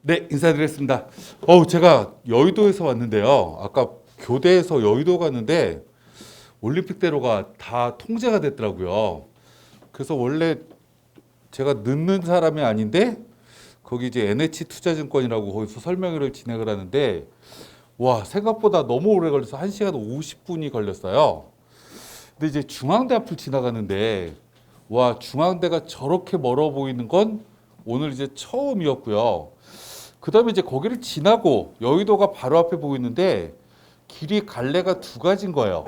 네, 인사드리겠습니다. 제가 여의도에서 왔는데요. 아까 교대에서 여의도 갔는데 올림픽대로가 다 통제가 됐더라고요. 그래서 원래 제가 늦는 사람이 아닌데 거기 이제 NH투자증권이라고 거기서 설명회를 진행을 하는데 와, 생각보다 너무 오래 걸려서 1시간 50분이 걸렸어요. 근데 이제 중앙대 앞을 지나가는데 와, 중앙대가 저렇게 멀어 보이는 건 오늘 이제 처음이었고요. 그다음에 이제 거기를 지나고 여의도가 바로 앞에 보이는데 길이 갈래가 두 가지인 거예요.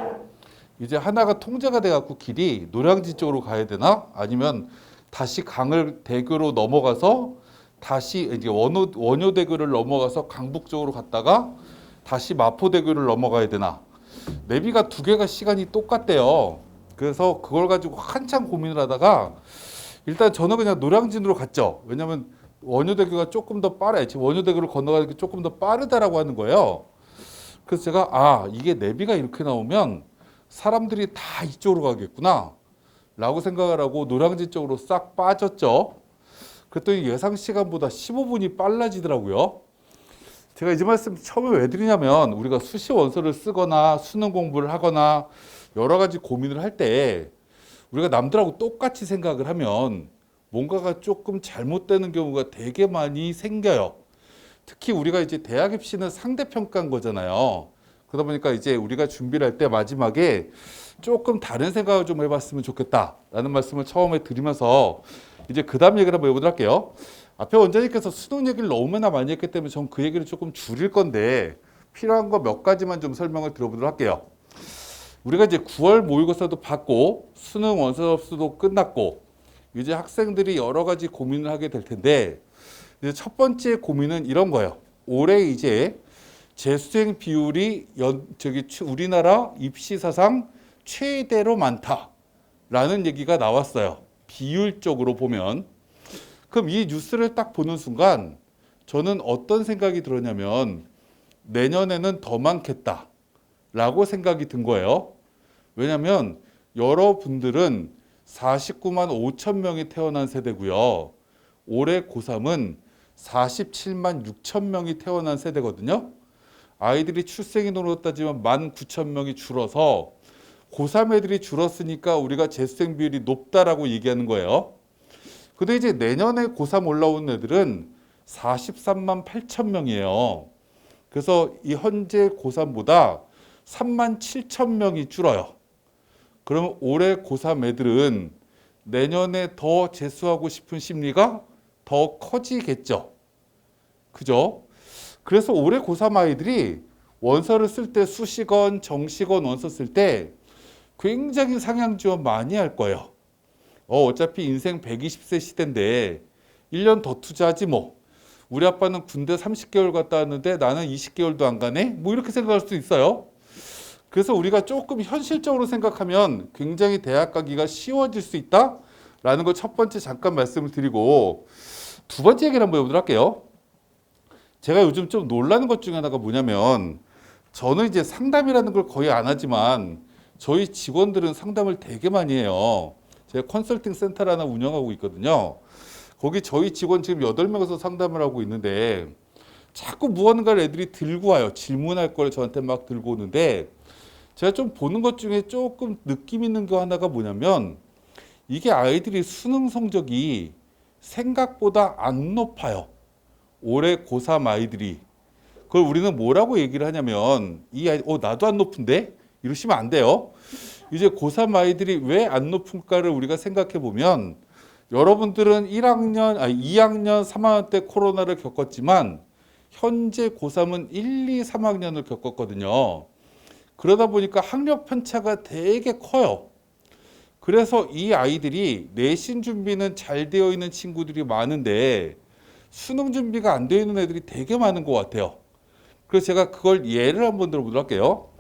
이제 하나가 통제가 돼갖고 길이 노량진 쪽으로 가야 되나? 아니면 다시 강을 대교로 넘어가서 다시 이제 원효대교를 넘어가서 강북 쪽으로 갔다가 다시 마포대교를 넘어가야 되나? 내비가 두 개가 시간이 똑같대요. 그래서 그걸 가지고 한참 고민을 하다가 일단 저는 그냥 노량진으로 갔죠. 왜냐면 원효대교가 조금 더 빠르, 지금 원효대교를 건너가는 게 조금 더 빠르다라고 하는 거예요. 그래서 제가 이게 내비가 이렇게 나오면 사람들이 다 이쪽으로 가겠구나 라고 생각을 하고 노량진 쪽으로 싹 빠졌죠. 그랬더니 예상 시간보다 15분이 빨라지더라고요. 제가 이 말씀 처음에 왜 드리냐면 우리가 수시 원서를 쓰거나 수능 공부를 하거나 여러 가지 고민을 할 때 우리가 남들하고 똑같이 생각을 하면 뭔가가 조금 잘못되는 경우가 되게 많이 생겨요. 특히 우리가 이제 대학 입시는 상대평가인 거잖아요. 그러다 보니까 이제 우리가 준비를 할 때 마지막에 조금 다른 생각을 좀 해봤으면 좋겠다라는 말씀을 처음에 드리면서 이제 그 다음 얘기를 한번 해보도록 할게요. 앞에 원장님께서 수능 얘기를 너무나 많이 했기 때문에 전 그 얘기를 조금 줄일 건데 필요한 거 몇 가지만 좀 설명을 드려보도록 할게요. 우리가 이제 9월 모의고사도 받고 수능 원서 접수도 끝났고 이제 학생들이 여러 가지 고민을 하게 될 텐데 이제 첫 번째 고민은 이런 거예요. 올해 이제 재수생 비율이 우리나라 입시 사상 최대로 많다라는 얘기가 나왔어요. 비율적으로 보면. 그럼 이 뉴스를 딱 보는 순간 저는 어떤 생각이 들었냐면 내년에는 더 많겠다라고 생각이 든 거예요. 왜냐하면 여러분들은 49만 5천 명이 태어난 세대고요. 올해 고3은 47만 6천 명이 태어난 세대거든요. 아이들이 출생인으로 따지면 1만 9천 명이 줄어서 고3 애들이 줄었으니까 우리가 재수생 비율이 높다라고 얘기하는 거예요. 근데 이제 내년에 고3 올라온 애들은 43만 8천 명이에요. 그래서 이 현재 고3보다 3만 7천 명이 줄어요. 그러면 올해 고3 애들은 내년에 더 재수하고 싶은 심리가 더 커지겠죠. 그죠? 그래서 올해 고3 아이들이 원서를 쓸 때 수시건 정시건 원서 쓸 때 굉장히 상향 지원 많이 할 거예요. 어차피 인생 120세 시대인데 1년 더 투자하지 뭐. 우리 아빠는 군대 30개월 갔다 왔는데 나는 20개월도 안 가네? 뭐 이렇게 생각할 수도 있어요. 그래서 우리가 조금 현실적으로 생각하면 굉장히 대학 가기가 쉬워질 수 있다라는 걸 첫 번째 잠깐 말씀을 드리고 두 번째 얘기를 한번 해보도록 할게요. 제가 요즘 좀 놀라는 것 중에 하나가 뭐냐면 저는 이제 상담이라는 걸 거의 안 하지만 저희 직원들은 상담을 되게 많이 해요. 제가 컨설팅 센터를 하나 운영하고 있거든요. 거기 저희 직원 지금 8명에서 상담을 하고 있는데 자꾸 무언가를 애들이 들고 와요. 질문할 걸 저한테 막 들고 오는데 제가 좀 보는 것 중에 조금 느낌 있는 거 하나가 뭐냐면 이게 아이들이 수능 성적이 생각보다 안 높아요. 올해 고3 아이들이. 그걸 우리는 뭐라고 얘기를 하냐면 이 아이, 나도 안 높은데? 이러시면 안 돼요. 이제 고3 아이들이 왜 안 높을까를 우리가 생각해 보면 여러분들은 2학년, 3학년 때 코로나를 겪었지만 현재 고3은 1, 2, 3학년을 겪었거든요. 그러다 보니까 학력 편차가 되게 커요. 그래서 이 아이들이 내신 준비는 잘 되어 있는 친구들이 많은데 수능 준비가 안 되어 있는 애들이 되게 많은 것 같아요. 그래서 제가 그걸 예를 한번 들어보도록 할게요.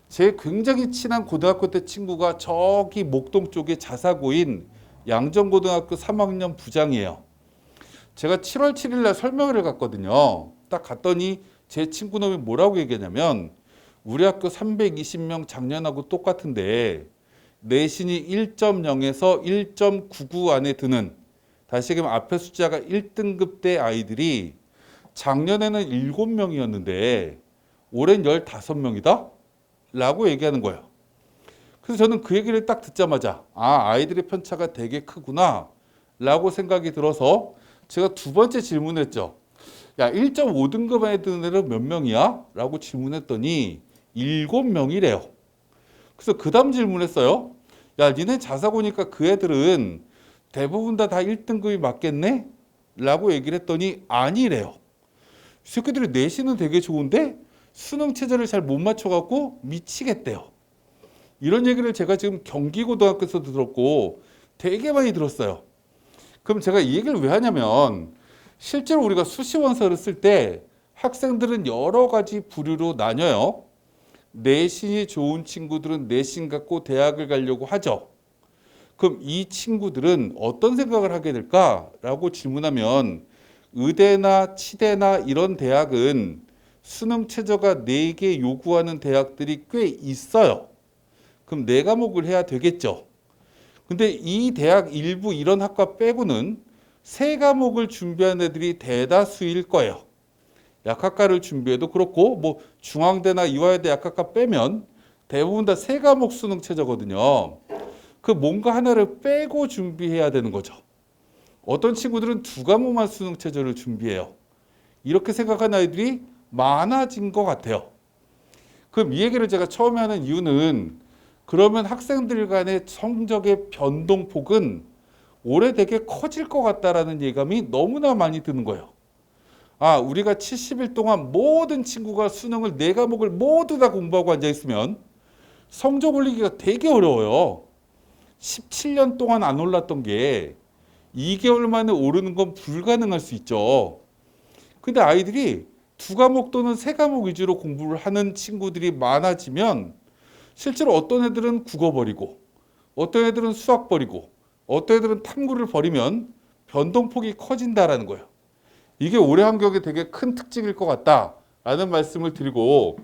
제 굉장히 친한 고등학교 때 친구가 저기 목동 쪽에 자사고인 양정고등학교 3학년 부장이에요. 제가 7월 7일 날 설명회를 갔거든요. 딱 갔더니 제 친구 놈이 뭐라고 얘기하냐면 우리 학교 320명 작년하고 똑같은데 내신이 1.0에서 1.99 안에 드는 다시 얘기하면 앞에 숫자가 1등급 대 아이들이 작년에는 7명이었는데 올해는 15명이다? 라고 얘기하는 거예요. 그래서 저는 그 얘기를 딱 듣자마자 아이들의 편차가 되게 크구나 라고 생각이 들어서 제가 두 번째 질문했죠. 야, 1.5등급 안에 드는 애는 몇 명이야? 라고 질문했더니 7명이래요. 그래서 그 다음 질문했어요. 야, 니네 자사고니까 그 애들은 대부분 다 1등급이 맞겠네? 라고 얘기를 했더니 아니래요. 이 새끼들이 내신은 되게 좋은데 수능 체제를 잘 못 맞춰갖고 미치겠대요. 이런 얘기를 제가 지금 경기고등학교에서도 들었고 되게 많이 들었어요. 그럼 제가 이 얘기를 왜 하냐면 실제로 우리가 수시원서를 쓸 때 학생들은 여러 가지 부류로 나뉘어요. 내신이 좋은 친구들은 내신 갖고 대학을 가려고 하죠. 그럼 이 친구들은 어떤 생각을 하게 될까라고 질문하면 의대나 치대나 이런 대학은 수능 최저가 4개 요구하는 대학들이 꽤 있어요. 그럼 4과목을 해야 되겠죠. 근데 이 대학 일부 이런 학과 빼고는 3과목을 준비한 애들이 대다수일 거예요. 약학과를 준비해도 그렇고 뭐 중앙대나 이화여대 약학과 빼면 대부분 다 3과목 수능 최저거든요. 그 뭔가 하나를 빼고 준비해야 되는 거죠. 어떤 친구들은 2과목만 수능 최저를 준비해요. 이렇게 생각하는 아이들이 많아진 것 같아요. 그럼 이 얘기를 제가 처음에 하는 이유는 그러면 학생들 간의 성적의 변동폭은 올해 되게 커질 것 같다라는 예감이 너무나 많이 드는 거예요. 우리가 70일 동안 모든 친구가 수능을 4과목을 모두 다 공부하고 앉아있으면 성적 올리기가 되게 어려워요. 17년 동안 안 올랐던 게 2개월 만에 오르는 건 불가능할 수 있죠. 근데 아이들이 2과목 또는 3과목 위주로 공부를 하는 친구들이 많아지면 실제로 어떤 애들은 국어 버리고 어떤 애들은 수학 버리고 어떤 애들은 탐구를 버리면 변동폭이 커진다라는 거예요. 이게 올해 환경에 되게 큰 특징일 것 같다라는 말씀을 드리고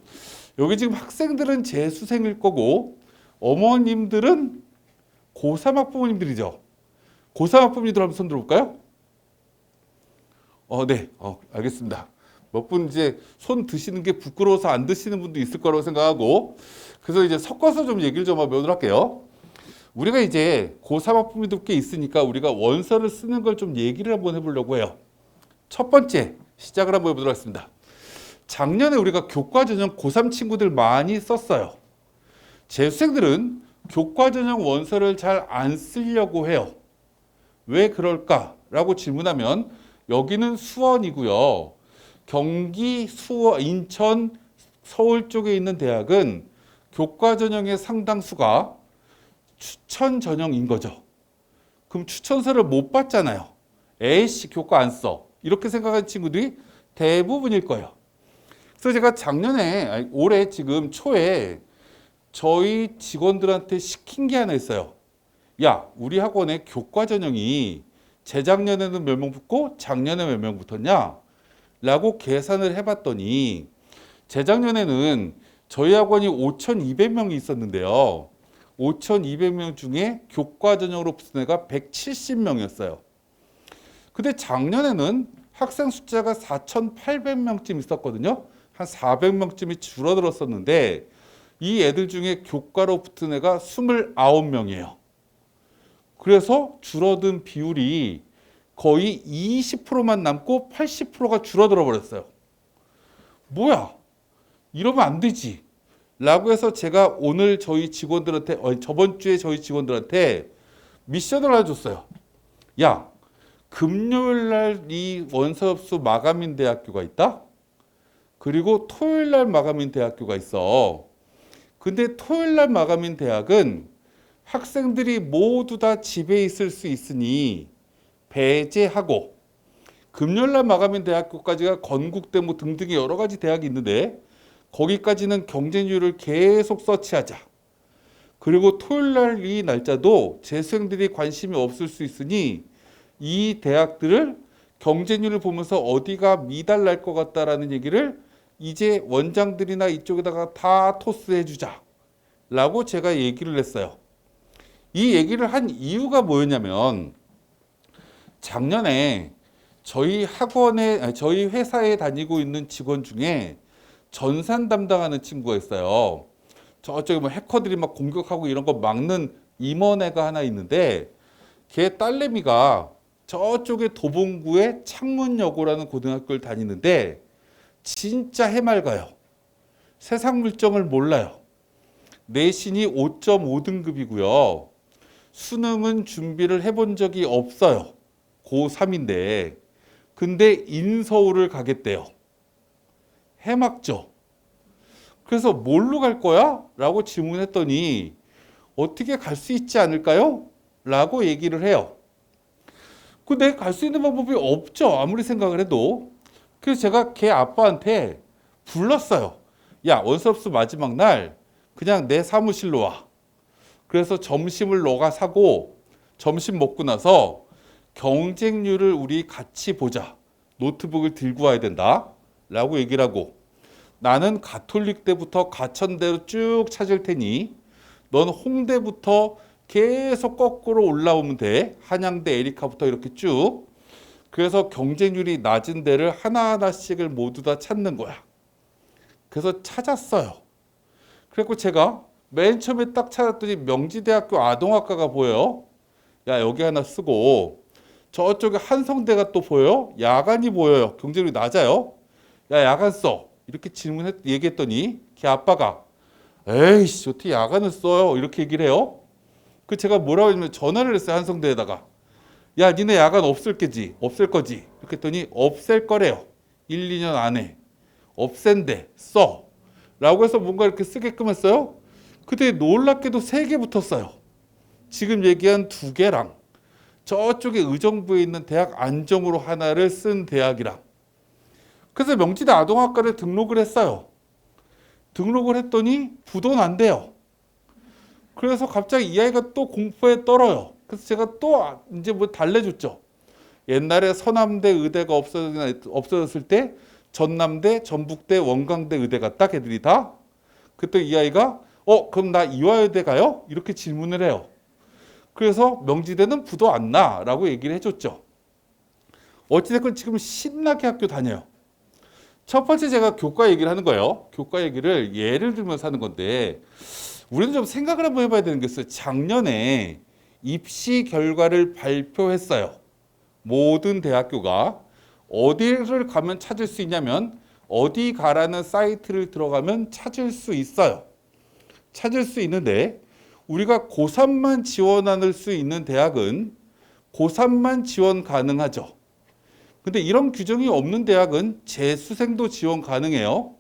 여기 지금 학생들은 재수생일 거고 어머님들은 고3 학부모님들이죠. 고3 학부모님들 한번 손 들어볼까요? 네. 알겠습니다. 몇 분 이제 손 드시는 게 부끄러워서 안 드시는 분도 있을 거라고 생각하고 그래서 이제 섞어서 좀 얘기를 좀 하도록 할게요. 우리가 이제 고3 학부모님들 꽤 있으니까 우리가 원서를 쓰는 걸 좀 얘기를 한번 해보려고 해요. 첫 번째 시작을 한번 해보도록 하겠습니다. 작년에 우리가 교과 전형 고3 친구들 많이 썼어요. 재수생들은 교과 전형 원서를 잘 안 쓰려고 해요. 왜 그럴까라고 질문하면 여기는 수원이고요. 경기, 수원, 인천, 서울 쪽에 있는 대학은 교과 전형의 상당수가 추천 전형인 거죠. 그럼 추천서를 못 받잖아요. 에이씨 교과 안 써. 이렇게 생각하는 친구들이 대부분일 거예요. 그래서 제가 올해 지금 초에 저희 직원들한테 시킨 게 하나 있어요. 야, 우리 학원에 교과 전형이 재작년에는 몇 명 붙고 작년에 몇 명 붙었냐? 라고 계산을 해봤더니 재작년에는 저희 학원이 5,200명이 있었는데요. 5,200명 중에 교과 전형으로 붙은 애가 170명이었어요. 근데 작년에는 학생 숫자가 4,800명쯤 있었거든요. 한 400명쯤이 줄어들었었는데 이 애들 중에 교과로 붙은 애가 29명이에요. 그래서 줄어든 비율이 거의 20%만 남고 80%가 줄어들어 버렸어요. 뭐야? 이러면 안 되지. 라고 해서 제가 오늘 저희 직원들한테, 저번 주에 저희 직원들한테 미션을 하나 줬어요. 야, 금요일 날 이 원서접수 마감인 대학교가 있다? 그리고 토요일 날 마감인 대학교가 있어. 근데 토요일 날 마감인 대학은 학생들이 모두 다 집에 있을 수 있으니 배제하고 금요일 날 마감인 대학교까지가 건국대 뭐 등등의 여러 가지 대학이 있는데 거기까지는 경쟁률을 계속 서치하자. 그리고 토요일 날 이 날짜도 재수생들이 관심이 없을 수 있으니 이 대학들을 경쟁률을 보면서 어디가 미달날 것 같다라는 얘기를 이제 원장들이나 이쪽에다가 다 토스해 주자 라고 제가 얘기를 했어요. 이 얘기를 한 이유가 뭐였냐면 작년에 저희 학원에, 아니, 저희 회사에 다니고 있는 직원 중에 전산 담당하는 친구가 있어요. 저쪽에 뭐 해커들이 막 공격하고 이런 거 막는 임원애가 하나 있는데 걔 딸내미가 저쪽에 도봉구의 창문여고라는 고등학교를 다니는데 진짜 해맑아요. 세상 물정을 몰라요. 내신이 5.5등급이고요. 수능은 준비를 해본 적이 없어요. 고3인데. 근데 인서울을 가겠대요. 해맑죠. 그래서 뭘로 갈 거야? 라고 질문했더니 어떻게 갈 수 있지 않을까요? 라고 얘기를 해요. 근데 갈 수 있는 방법이 없죠. 아무리 생각을 해도. 그래서 제가 걔 아빠한테 불렀어요. 야, 원서접수 마지막 날 그냥 내 사무실로 와. 그래서 점심을 너가 사고 점심 먹고 나서 경쟁률을 우리 같이 보자. 노트북을 들고 와야 된다. 라고 얘기를 하고 나는 가톨릭대부터 가천대로 쭉 찾을 테니 넌 홍대부터 계속 거꾸로 올라오면 돼. 한양대 에리카부터 이렇게 쭉. 그래서 경쟁률이 낮은 데를 하나하나씩을 모두 다 찾는 거야. 그래서 찾았어요. 그래서 제가 맨 처음에 딱 찾았더니 명지대학교 아동학과가 보여요. 야, 여기 하나 쓰고 저쪽에 한성대가 또 보여요. 야간이 보여요. 경쟁률이 낮아요. 야, 야간 써. 이렇게 얘기했더니 걔 아빠가 에이씨, 어떻게 야간을 써요? 이렇게 얘기를 해요. 그 제가 뭐라고 했냐면 전화를 했어요. 한성대에다가. 야, 니네 야간 없을 거지. 이렇게 했더니 없앨 거래요. 1, 2년 안에. 없앤대. 써. 라고 해서 뭔가 이렇게 쓰게끔 했어요. 그때 놀랍게도 3개 붙었어요. 지금 얘기한 2개랑 저쪽에 의정부에 있는 대학 안정으로 하나를 쓴 대학이랑. 그래서 명지대 아동학과를 등록을 했어요. 등록을 했더니 부도는 안 돼요. 그래서 갑자기 이 아이가 또 공부에 떨어요. 그래서 제가 또 이제 뭐 달래줬죠. 옛날에 서남대 의대가 없어졌을 때 전남대, 전북대, 원광대 의대 갔다 걔들이 다. 그때 이 아이가 그럼 나 이화여대 가요? 이렇게 질문을 해요. 그래서 명지대는 부도 안 나라고 얘기를 해줬죠. 어찌됐건 지금 신나게 학교 다녀요. 첫 번째 제가 교과 얘기를 하는 거예요. 교과 얘기를 예를 들면서 하는 건데 우리는 좀 생각을 한번 해봐야 되는 게 있어요. 작년에 입시 결과를 발표했어요. 모든 대학교가 어디를 가면 찾을 수 있냐면 어디 가라는 사이트를 들어가면 찾을 수 있어요. 찾을 수 있는데 우리가 고3만 지원할 수 있는 대학은 고3만 지원 가능하죠. 근데 이런 규정이 없는 대학은 재수생도 지원 가능해요.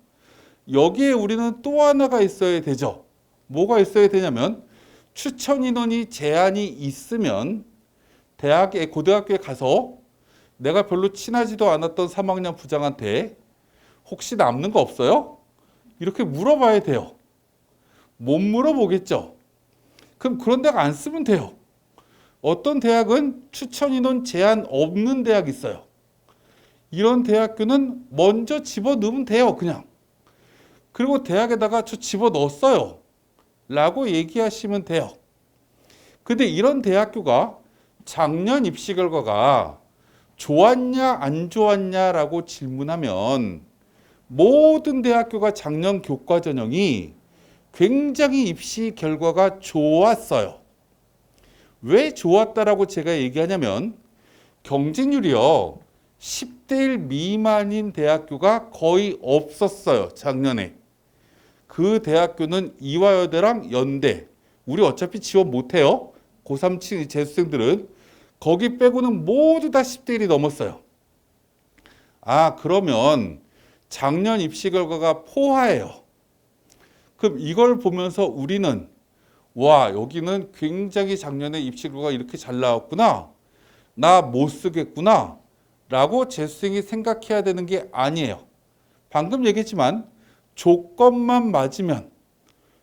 여기에 우리는 또 하나가 있어야 되죠. 뭐가 있어야 되냐면 추천 인원이 제한이 있으면 고등학교에 가서 내가 별로 친하지도 않았던 3학년 부장한테 혹시 남는 거 없어요? 이렇게 물어봐야 돼요. 못 물어보겠죠. 그럼 그런 대학 안 쓰면 돼요. 어떤 대학은 추천 인원 제한 없는 대학이 있어요. 이런 대학교는 먼저 집어넣으면 돼요. 그냥. 그리고 대학에다가 저 집어넣었어요. 라고 얘기하시면 돼요. 근데 이런 대학교가 작년 입시 결과가 좋았냐 안 좋았냐라고 질문하면 모든 대학교가 작년 교과 전형이 굉장히 입시 결과가 좋았어요. 왜 좋았다라고 제가 얘기하냐면 경쟁률이요. 10대 1 미만인 대학교가 거의 없었어요. 작년에. 그 대학교는 이화여대랑 연대. 우리 어차피 지원 못해요. 고3 재수생들은. 거기 빼고는 모두 다 10대 1이 넘었어요. 아, 그러면 작년 입시 결과가 포화예요. 그럼 이걸 보면서 우리는 와, 여기는 굉장히 작년에 입시 결과가 이렇게 잘 나왔구나. 나 못 쓰겠구나. 라고 재수생이 생각해야 되는 게 아니에요. 방금 얘기했지만 조건만 맞으면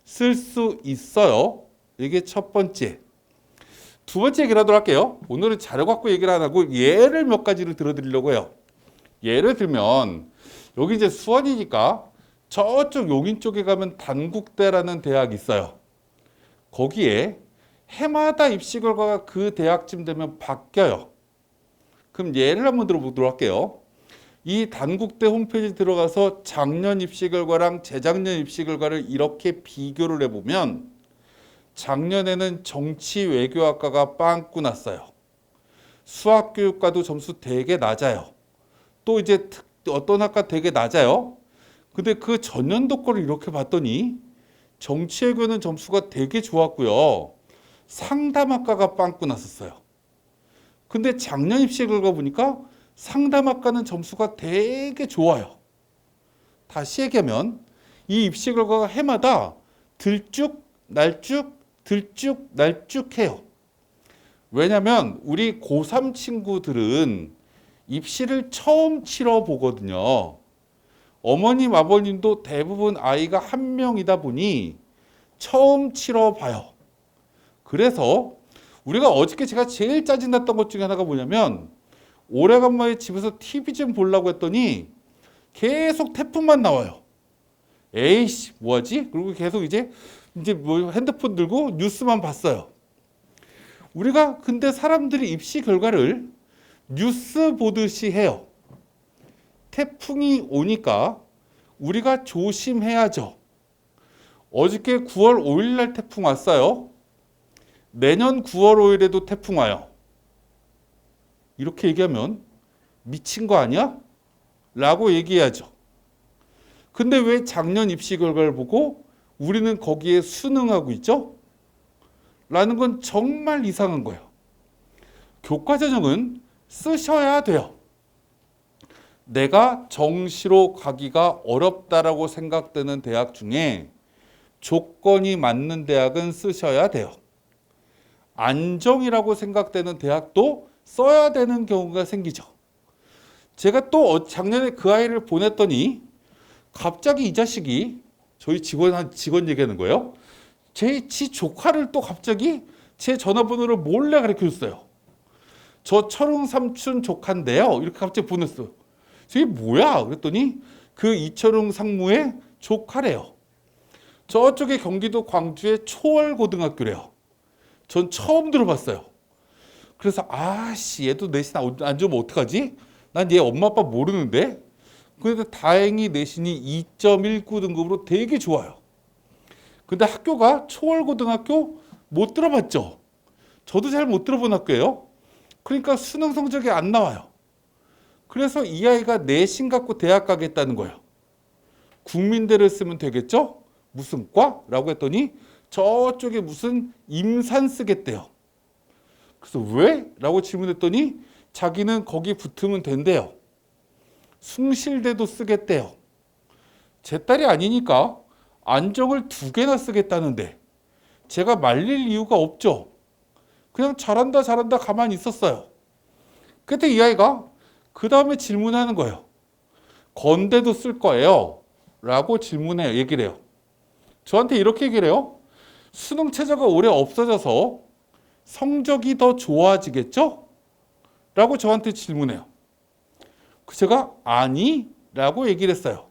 쓸 수 있어요. 이게 첫 번째. 두 번째 얘기를 하도록 할게요. 오늘은 자료 갖고 얘기를 안 하고 예를 몇 가지를 들어드리려고 해요. 예를 들면 여기 이제 수원이니까 저쪽 용인 쪽에 가면 단국대라는 대학이 있어요. 거기에 해마다 입시 결과가 그 대학쯤 되면 바뀌어요. 그럼 예를 한번 들어보도록 할게요. 이 단국대 홈페이지 들어가서 작년 입시 결과랑 재작년 입시 결과를 이렇게 비교를 해보면 작년에는 정치 외교학과가 빵꾸 났어요. 수학교육과도 점수 되게 낮아요. 또 이제 어떤 학과 되게 낮아요. 근데 그 전년도 거를 이렇게 봤더니 정치외교는 점수가 되게 좋았고요. 상담학과가 빵꾸 났었어요. 근데 작년 입시 결과 보니까 상담학과는 점수가 되게 좋아요. 다시 얘기하면 이 입시 결과가 해마다 들쭉 날쭉 들쭉 날쭉 해요. 왜냐면 우리 고3 친구들은 입시를 처음 치러 보거든요. 어머님 아버님도 대부분 아이가 한 명이다 보니 처음 치러 봐요. 그래서 우리가 어저께 제가 제일 짜증났던 것 중에 하나가 뭐냐면 오래간만에 집에서 TV 좀 보려고 했더니 계속 태풍만 나와요. 에이씨 뭐하지? 그리고 계속 이제 뭐 핸드폰 들고 뉴스만 봤어요. 우리가 근데 사람들이 입시 결과를 뉴스 보듯이 해요. 태풍이 오니까 우리가 조심해야죠. 어저께 9월 5일 날 태풍 왔어요. 내년 9월 5일에도 태풍 와요. 이렇게 얘기하면 미친 거 아니야? 라고 얘기해야죠. 근데 왜 작년 입시 결과를 보고 우리는 거기에 순응하고 있죠? 라는 건 정말 이상한 거예요. 교과전형은 쓰셔야 돼요. 내가 정시로 가기가 어렵다라고 생각되는 대학 중에 조건이 맞는 대학은 쓰셔야 돼요. 안정이라고 생각되는 대학도 써야 되는 경우가 생기죠. 제가 또 작년에 그 아이를 보냈더니 갑자기 이 자식이 저희 직원 얘기하는 거예요. 지 조카를 또 갑자기 제 전화번호를 몰래 가르쳐줬어요. 저 철웅 삼촌 조카인데요. 이렇게 갑자기 보냈어요. 저게 뭐야? 그랬더니 그 이철웅 상무의 조카래요. 저쪽에 경기도 광주의 초월고등학교래요. 전 처음 들어봤어요. 그래서 아씨 얘도 내신 안 좋으면 어떡하지? 난 얘 엄마 아빠 모르는데. 그런데 다행히 내신이 2.19 등급으로 되게 좋아요. 근데 학교가 초월고등학교 못 들어봤죠? 저도 잘 못 들어본 학교예요. 그러니까 수능 성적이 안 나와요. 그래서 이 아이가 내신 갖고 대학 가겠다는 거예요. 국민대를 쓰면 되겠죠? 무슨 과? 라고 했더니 저쪽에 무슨 임산 쓰겠대요. 그래서 왜? 라고 질문했더니 자기는 거기 붙으면 된대요. 숭실대도 쓰겠대요. 제 딸이 아니니까 안정을 2개나 쓰겠다는데 제가 말릴 이유가 없죠. 그냥 잘한다 가만히 있었어요. 그때 이 아이가 그 다음에 질문하는 거예요. 건대도 쓸 거예요. 라고 질문해요. 얘기를 해요. 저한테 이렇게 얘기를 해요. 수능 최저가 올해 없어져서 성적이 더 좋아지겠죠? 라고 저한테 질문해요. 제가 아니? 라고 얘기를 했어요.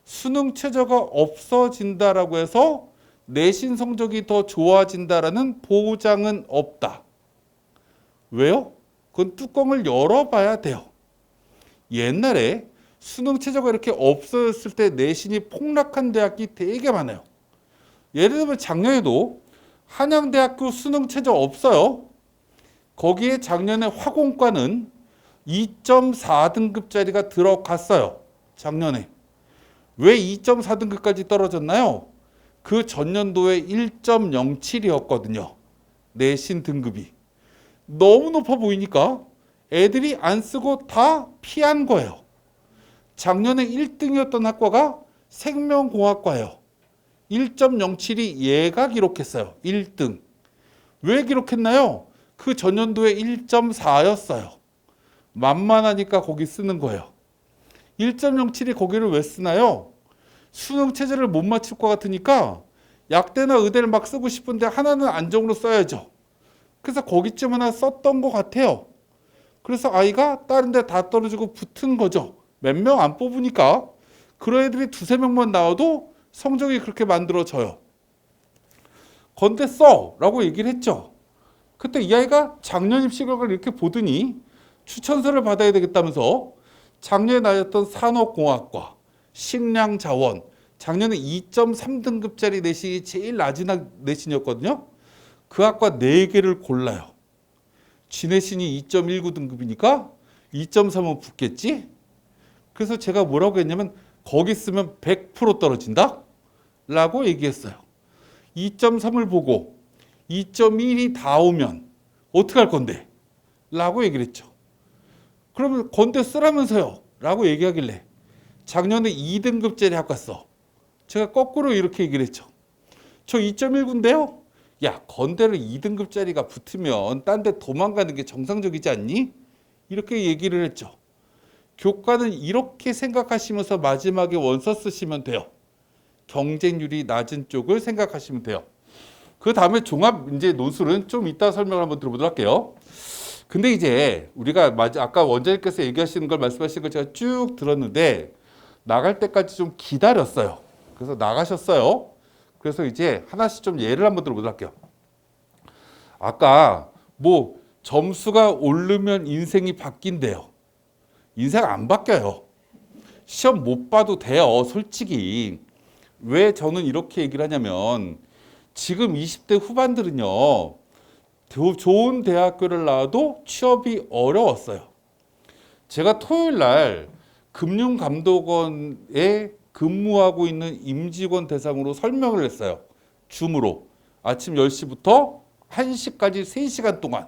수능 최저가 없어진다라고 해서 내신 성적이 더 좋아진다라는 보장은 없다. 왜요? 그건 뚜껑을 열어봐야 돼요. 옛날에 수능 최저가 이렇게 없어졌을 때 내신이 폭락한 대학이 되게 많아요. 예를 들면 작년에도 한양대학교 수능 최저 없어요. 거기에 작년에 화공과는 2.4등급짜리가 들어갔어요. 작년에. 왜 2.4등급까지 떨어졌나요? 그 전년도에 1.07이었거든요. 내신 등급이. 너무 높아 보이니까 애들이 안 쓰고 다 피한 거예요. 작년에 1등이었던 학과가 생명공학과예요. 1.07이 얘가 기록했어요. 1등. 왜 기록했나요? 그 전년도에 1.4였어요. 만만하니까 거기 쓰는 거예요. 1.07이 거기를 왜 쓰나요? 수능 체제를 못 맞출 것 같으니까 약대나 의대를 막 쓰고 싶은데 하나는 안정으로 써야죠. 그래서 거기쯤 하나 썼던 것 같아요. 그래서 아이가 다른 데 다 떨어지고 붙은 거죠. 몇 명 안 뽑으니까 그런 애들이 2~3명만 나와도 성적이 그렇게 만들어져요. 건대 써! 라고 얘기를 했죠. 그때 이 아이가 작년 입시 결과를 이렇게 보더니 추천서를 받아야 되겠다면서 작년에 나왔던 산업공학과, 식량자원, 작년에 2.3등급짜리 내신이 제일 낮은 내신이었거든요. 그 학과 4개를 골라요. 지내신이 2.19등급이니까 2.3은 붙겠지? 그래서 제가 뭐라고 했냐면 거기 쓰면 100% 떨어진다? 라고 얘기했어요. 2.3을 보고 2.1이 다 오면 어떻게 할 건데? 라고 얘기를 했죠. 그러면 건대 쓰라면서요? 라고 얘기하길래 작년에 2등급짜리 학과 써. 제가 거꾸로 이렇게 얘기를 했죠. 저 2.19인데요? 야, 건대를 2등급짜리가 붙으면 딴 데 도망가는 게 정상적이지 않니? 이렇게 얘기를 했죠. 교과는 이렇게 생각하시면서 마지막에 원서 쓰시면 돼요. 경쟁률이 낮은 쪽을 생각하시면 돼요. 그 다음에 종합 이제 논술은 좀 이따 설명을 한번 들어보도록 할게요. 근데 이제 우리가 아까 원장님께서 얘기하시는 걸 말씀하신 걸 제가 쭉 들었는데 나갈 때까지 좀 기다렸어요. 그래서 나가셨어요. 그래서 이제 하나씩 좀 예를 한번 들어보도록 할게요. 아까 뭐 점수가 오르면 인생이 바뀐대요. 인생 안 바뀌어요. 시험 못 봐도 돼요. 솔직히. 왜 저는 이렇게 얘기를 하냐면 지금 20대 후반들은요. 좋은 대학교를 나와도 취업이 어려웠어요. 제가 토요일 날 금융감독원에 근무하고 있는 임직원 대상으로 설명을 했어요. 줌으로. 아침 10시부터 1시까지 3시간 동안.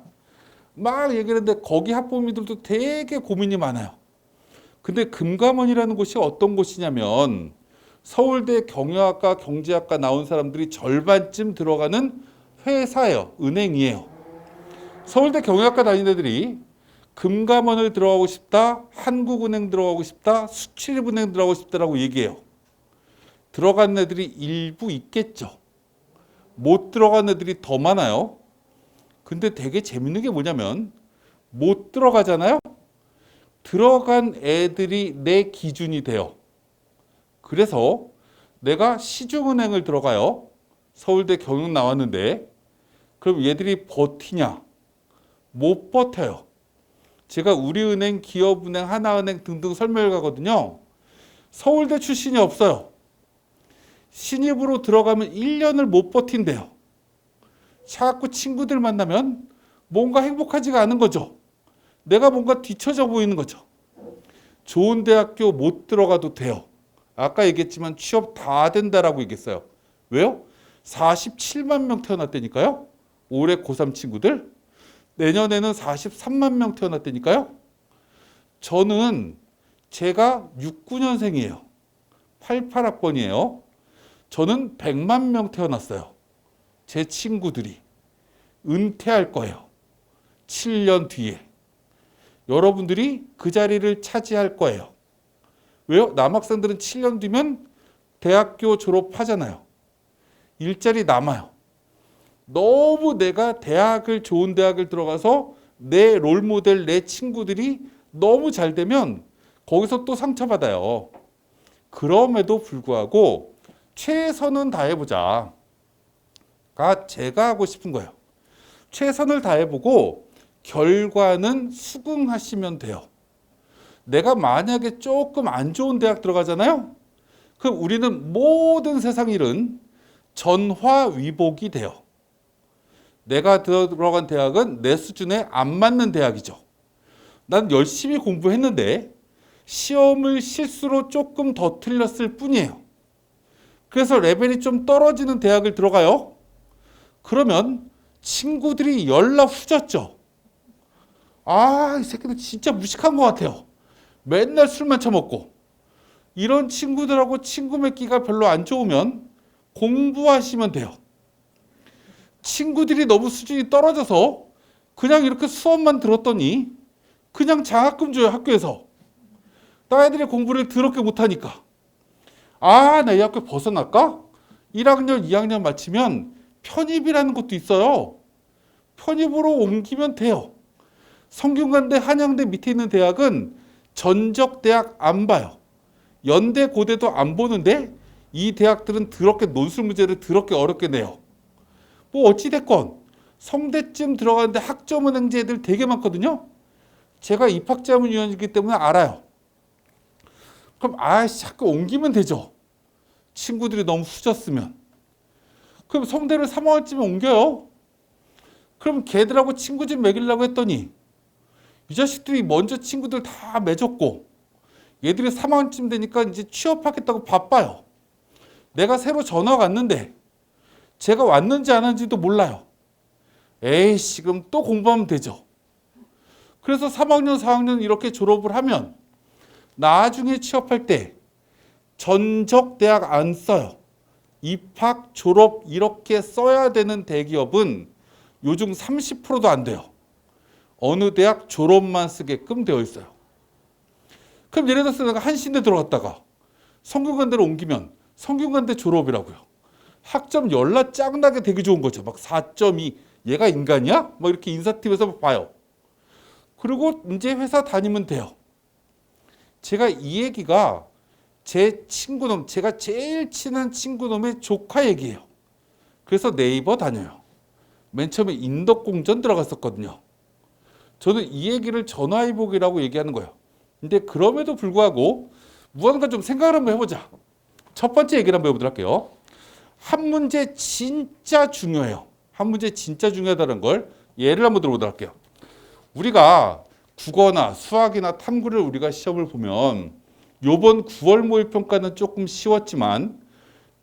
막 얘기를 했는데 거기 학부모님들도 되게 고민이 많아요. 근데 금감원이라는 곳이 어떤 곳이냐면 서울대 경영학과 경제학과 나온 사람들이 절반쯤 들어가는 회사예요. 은행이에요. 서울대 경영학과 다니는 애들이 금감원을 들어가고 싶다, 한국은행 들어가고 싶다, 수출입은행 들어가고 싶다라고 얘기해요. 들어간 애들이 일부 있겠죠. 못 들어간 애들이 더 많아요. 근데 되게 재밌는 게 뭐냐면 못 들어가잖아요. 들어간 애들이 내 기준이 돼요. 그래서 내가 시중은행을 들어가요. 서울대 경영 나왔는데 그럼 얘들이 버티냐? 못 버텨요. 제가 우리은행, 기업은행, 하나은행 등등 설명을 가거든요. 서울대 출신이 없어요. 신입으로 들어가면 1년을 못 버틴대요. 자꾸 친구들 만나면 뭔가 행복하지가 않은 거죠. 내가 뭔가 뒤처져 보이는 거죠. 좋은 대학교 못 들어가도 돼요. 아까 얘기했지만 취업 다 된다라고 얘기했어요. 왜요? 47만 명 태어났다니까요. 올해 고3 친구들. 내년에는 43만 명 태어났다니까요. 저는 제가 69년생이에요. 88학번이에요. 저는 100만 명 태어났어요. 제 친구들이. 은퇴할 거예요. 7년 뒤에. 여러분들이 그 자리를 차지할 거예요. 왜요? 남학생들은 7년 뒤면 대학교 졸업하잖아요. 일자리 남아요. 너무 내가 좋은 대학을 들어가서 내 롤모델, 내 친구들이 너무 잘 되면 거기서 또 상처받아요. 그럼에도 불구하고 최선은 다해보자. 가 제가 하고 싶은 거예요. 최선을 다해보고 결과는 수긍하시면 돼요. 내가 만약에 조금 안 좋은 대학 들어가잖아요. 그럼 우리는 모든 세상 일은 전화위복이 돼요. 내가 들어간 대학은 내 수준에 안 맞는 대학이죠. 난 열심히 공부했는데 시험을 실수로 조금 더 틀렸을 뿐이에요. 그래서 레벨이 좀 떨어지는 대학을 들어가요. 그러면 친구들이 연락 후졌죠. 아, 이 새끼들 진짜 무식한 것 같아요. 맨날 술만 처먹고. 이런 친구들하고 친구 맺기가 별로 안 좋으면 공부하시면 돼요. 친구들이 너무 수준이 떨어져서 그냥 이렇게 수업만 들었더니 그냥 장학금 줘요, 학교에서. 딸애들이 공부를 더럽게 못하니까. 아, 나 이 학교 벗어날까? 1학년, 2학년 마치면 편입이라는 것도 있어요. 편입으로 옮기면 돼요. 성균관대, 한양대 밑에 있는 대학은 전적대학 안 봐요. 연대, 고대도 안 보는데 이 대학들은 더럽게 논술 문제를 더럽게 어렵게 내요. 뭐 어찌됐건 성대쯤 들어가는데 학점은행제 애들 되게 많거든요. 제가 입학자문위원이기 때문에 알아요. 그럼 학교 옮기면 되죠. 친구들이 너무 후졌으면. 그럼 성대를 3학년쯤에 옮겨요. 그럼 걔들하고 친구 좀 맺으려고 했더니 이 자식들이 먼저 친구들 다 맺었고 얘들이 3학년쯤 되니까 이제 취업하겠다고 바빠요. 내가 새로 전화가 왔는데 제가 왔는지 안 왔는지도 몰라요. 에이씨, 그럼 또 공부하면 되죠. 그래서 3학년, 4학년 이렇게 졸업을 하면 나중에 취업할 때 전적 대학 안 써요. 입학, 졸업 이렇게 써야 되는 대기업은 요즘 30%도 안 돼요. 어느 대학 졸업만 쓰게끔 되어 있어요. 그럼 예를 들어서 내가 한신대 들어갔다가 성균관대로 옮기면 성균관대 졸업이라고요. 학점 열나 짱나게 되게 좋은 거죠. 막 4.2 얘가 인간이야? 막 이렇게 인사팀에서 봐요. 그리고 이제 회사 다니면 돼요. 제가 이 얘기가 제 친구놈, 제가 제일 친한 친구놈의 조카 얘기예요. 그래서 네이버 다녀요. 맨 처음에 인덕공전 들어갔었거든요. 저는 이 얘기를 전화위복이라고 얘기하는 거예요. 근데 그럼에도 불구하고 무언가 좀 생각을 한번 해보자. 첫 번째 얘기를 한번 해보도록 할게요. 한 문제 진짜 중요해요. 한 문제 진짜 중요하다는 걸 예를 한번 들어보도록 할게요. 우리가 국어나 수학이나 탐구를 우리가 시험을 보면 요번 9월 모의평가는 조금 쉬웠지만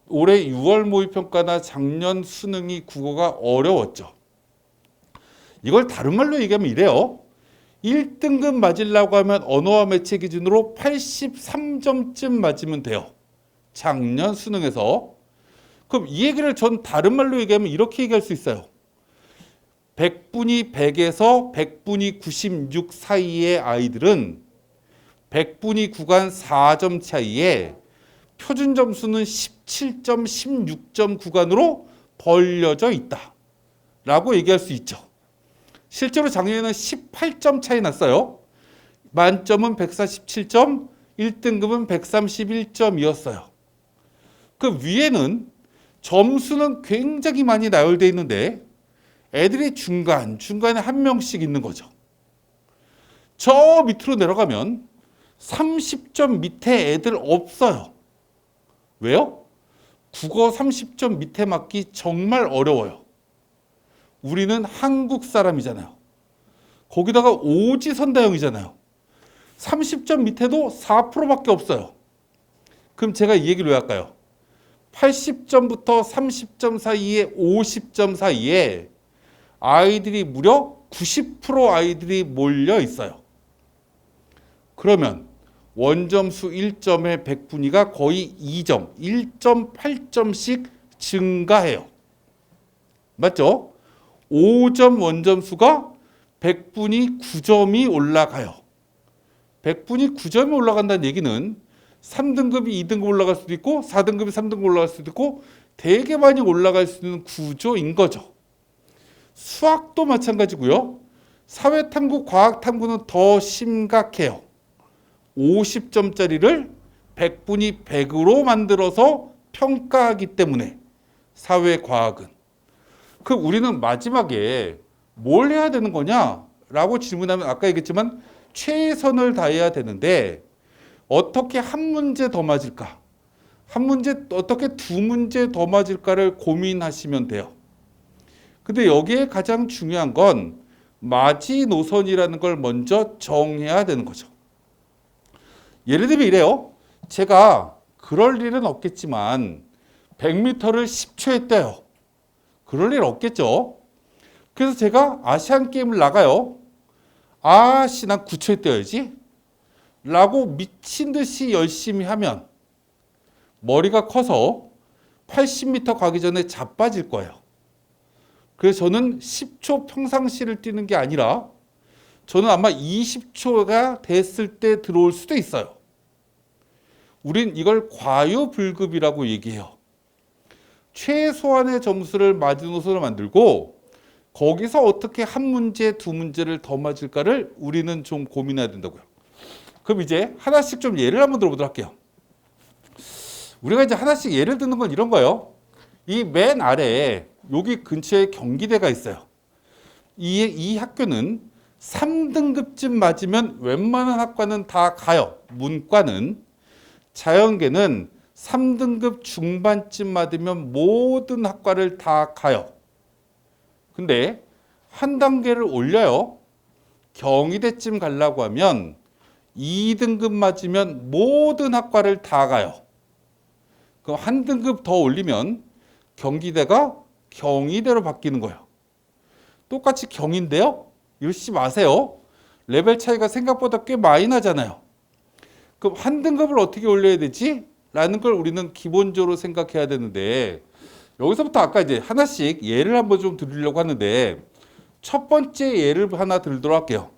올해 6월 모의평가나 작년 수능이 국어가 어려웠죠. 이걸 다른 말로 얘기하면 이래요. 1등급 맞으려고 하면 언어와 매체 기준으로 83점쯤 맞으면 돼요. 작년 수능에서. 그럼 이 얘기를 전 다른 말로 얘기하면 이렇게 얘기할 수 있어요. 100분이 100에서 100분이 96 사이의 아이들은 100분위 구간 4점 차이에 표준 점수는 17점, 16점 구간으로 벌려져 있다 라고 얘기할 수 있죠. 실제로 작년에는 18점 차이 났어요. 만점은 147점, 1등급은 131점이었어요. 그 위에는 점수는 굉장히 많이 나열되어 있는데 애들이 중간에 한 명씩 있는 거죠. 저 밑으로 내려가면 30점 밑에 애들 없어요. 왜요? 국어 30점 밑에 맞기 정말 어려워요. 우리는 한국 사람이잖아요. 거기다가 오지선다형이잖아요. 30점 밑에도 4%밖에 없어요. 그럼 제가 이 얘기를 왜 할까요? 80점부터 30점 사이에 50점 사이에 아이들이 무려 90% 아이들이 몰려 있어요. 그러면 원점수 1점의 100분위가 거의 2점, 1.8점씩 증가해요. 맞죠? 5점 원점수가 100분위 9점이 올라가요. 100분위 9점이 올라간다는 얘기는 3등급이 2등급 올라갈 수도 있고 4등급이 3등급 올라갈 수도 있고 되게 많이 올라갈 수 있는 구조인 거죠. 수학도 마찬가지고요. 사회탐구, 과학탐구는 더 심각해요. 50점짜리를 100분위 100으로 만들어서 평가하기 때문에 사회과학은. 그럼 우리는 마지막에 뭘 해야 되는 거냐라고 질문하면 아까 얘기했지만 최선을 다해야 되는데 어떻게 한 문제 더 맞을까? 한 문제 어떻게 두 문제 더 맞을까를 고민하시면 돼요. 근데 여기에 가장 중요한 건 마지노선이라는 걸 먼저 정해야 되는 거죠. 예를 들면 이래요. 제가 그럴 일은 없겠지만 100m를 10초에 뛰어요. 그럴 일 없겠죠. 그래서 제가 아시안 게임을 나가요. 난 9초에 뛰어야지 라고 미친 듯이 열심히 하면 머리가 커서 80m 가기 전에 자빠질 거예요. 그래서 저는 10초 평상시를 뛰는 게 아니라 저는 아마 20초가 됐을 때 들어올 수도 있어요. 우린 이걸 과유불급이라고 얘기해요. 최소한의 점수를 마지노선으로 만들고 거기서 어떻게 한 문제, 두 문제를 더 맞을까를 우리는 좀 고민해야 된다고요. 그럼 이제 하나씩 좀 예를 한번 들어보도록 할게요. 우리가 이제 하나씩 예를 드는 건 이런 거예요. 이 맨 아래에 여기 근처에 경기대가 있어요. 이 학교는 3등급쯤 맞으면 웬만한 학과는 다 가요. 문과는. 자연계는 3등급 중반쯤 맞으면 모든 학과를 다 가요. 근데 한 단계를 올려요. 경희대쯤 가려고 하면 2등급 맞으면 모든 학과를 다 가요. 그럼 한 등급 더 올리면 경기대가 경희대로 바뀌는 거예요. 똑같이 경인데요. 이러지 마세요. 레벨 차이가 생각보다 꽤 많이 나잖아요. 그럼 한 등급을 어떻게 올려야 되지? 라는 걸 우리는 기본적으로 생각해야 되는데, 여기서부터 아까 이제 하나씩 예를 한번 좀 드리려고 하는데, 첫 번째 예를 하나 들도록 할게요.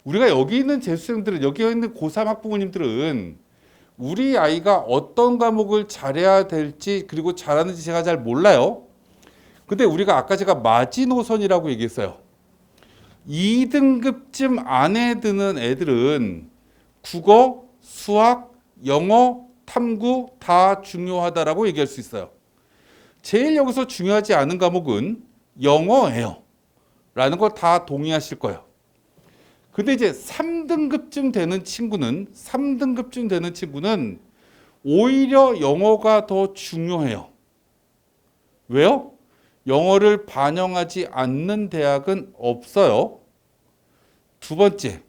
우리가 여기 있는 재수생들은, 여기 있는 고3 학부모님들은 우리 아이가 어떤 과목을 잘해야 될지, 그리고 잘하는지 제가 잘 몰라요. 근데 우리가 아까 제가 마지노선이라고 얘기했어요. 2등급쯤 안에 드는 애들은 국어, 수학, 영어, 탐구 다 중요하다라고 얘기할 수 있어요. 제일 여기서 중요하지 않은 과목은 영어예요. 라는 걸 다 동의하실 거예요. 근데 이제 3등급쯤 되는 친구는 오히려 영어가 더 중요해요. 왜요? 영어를 반영하지 않는 대학은 없어요. 두 번째,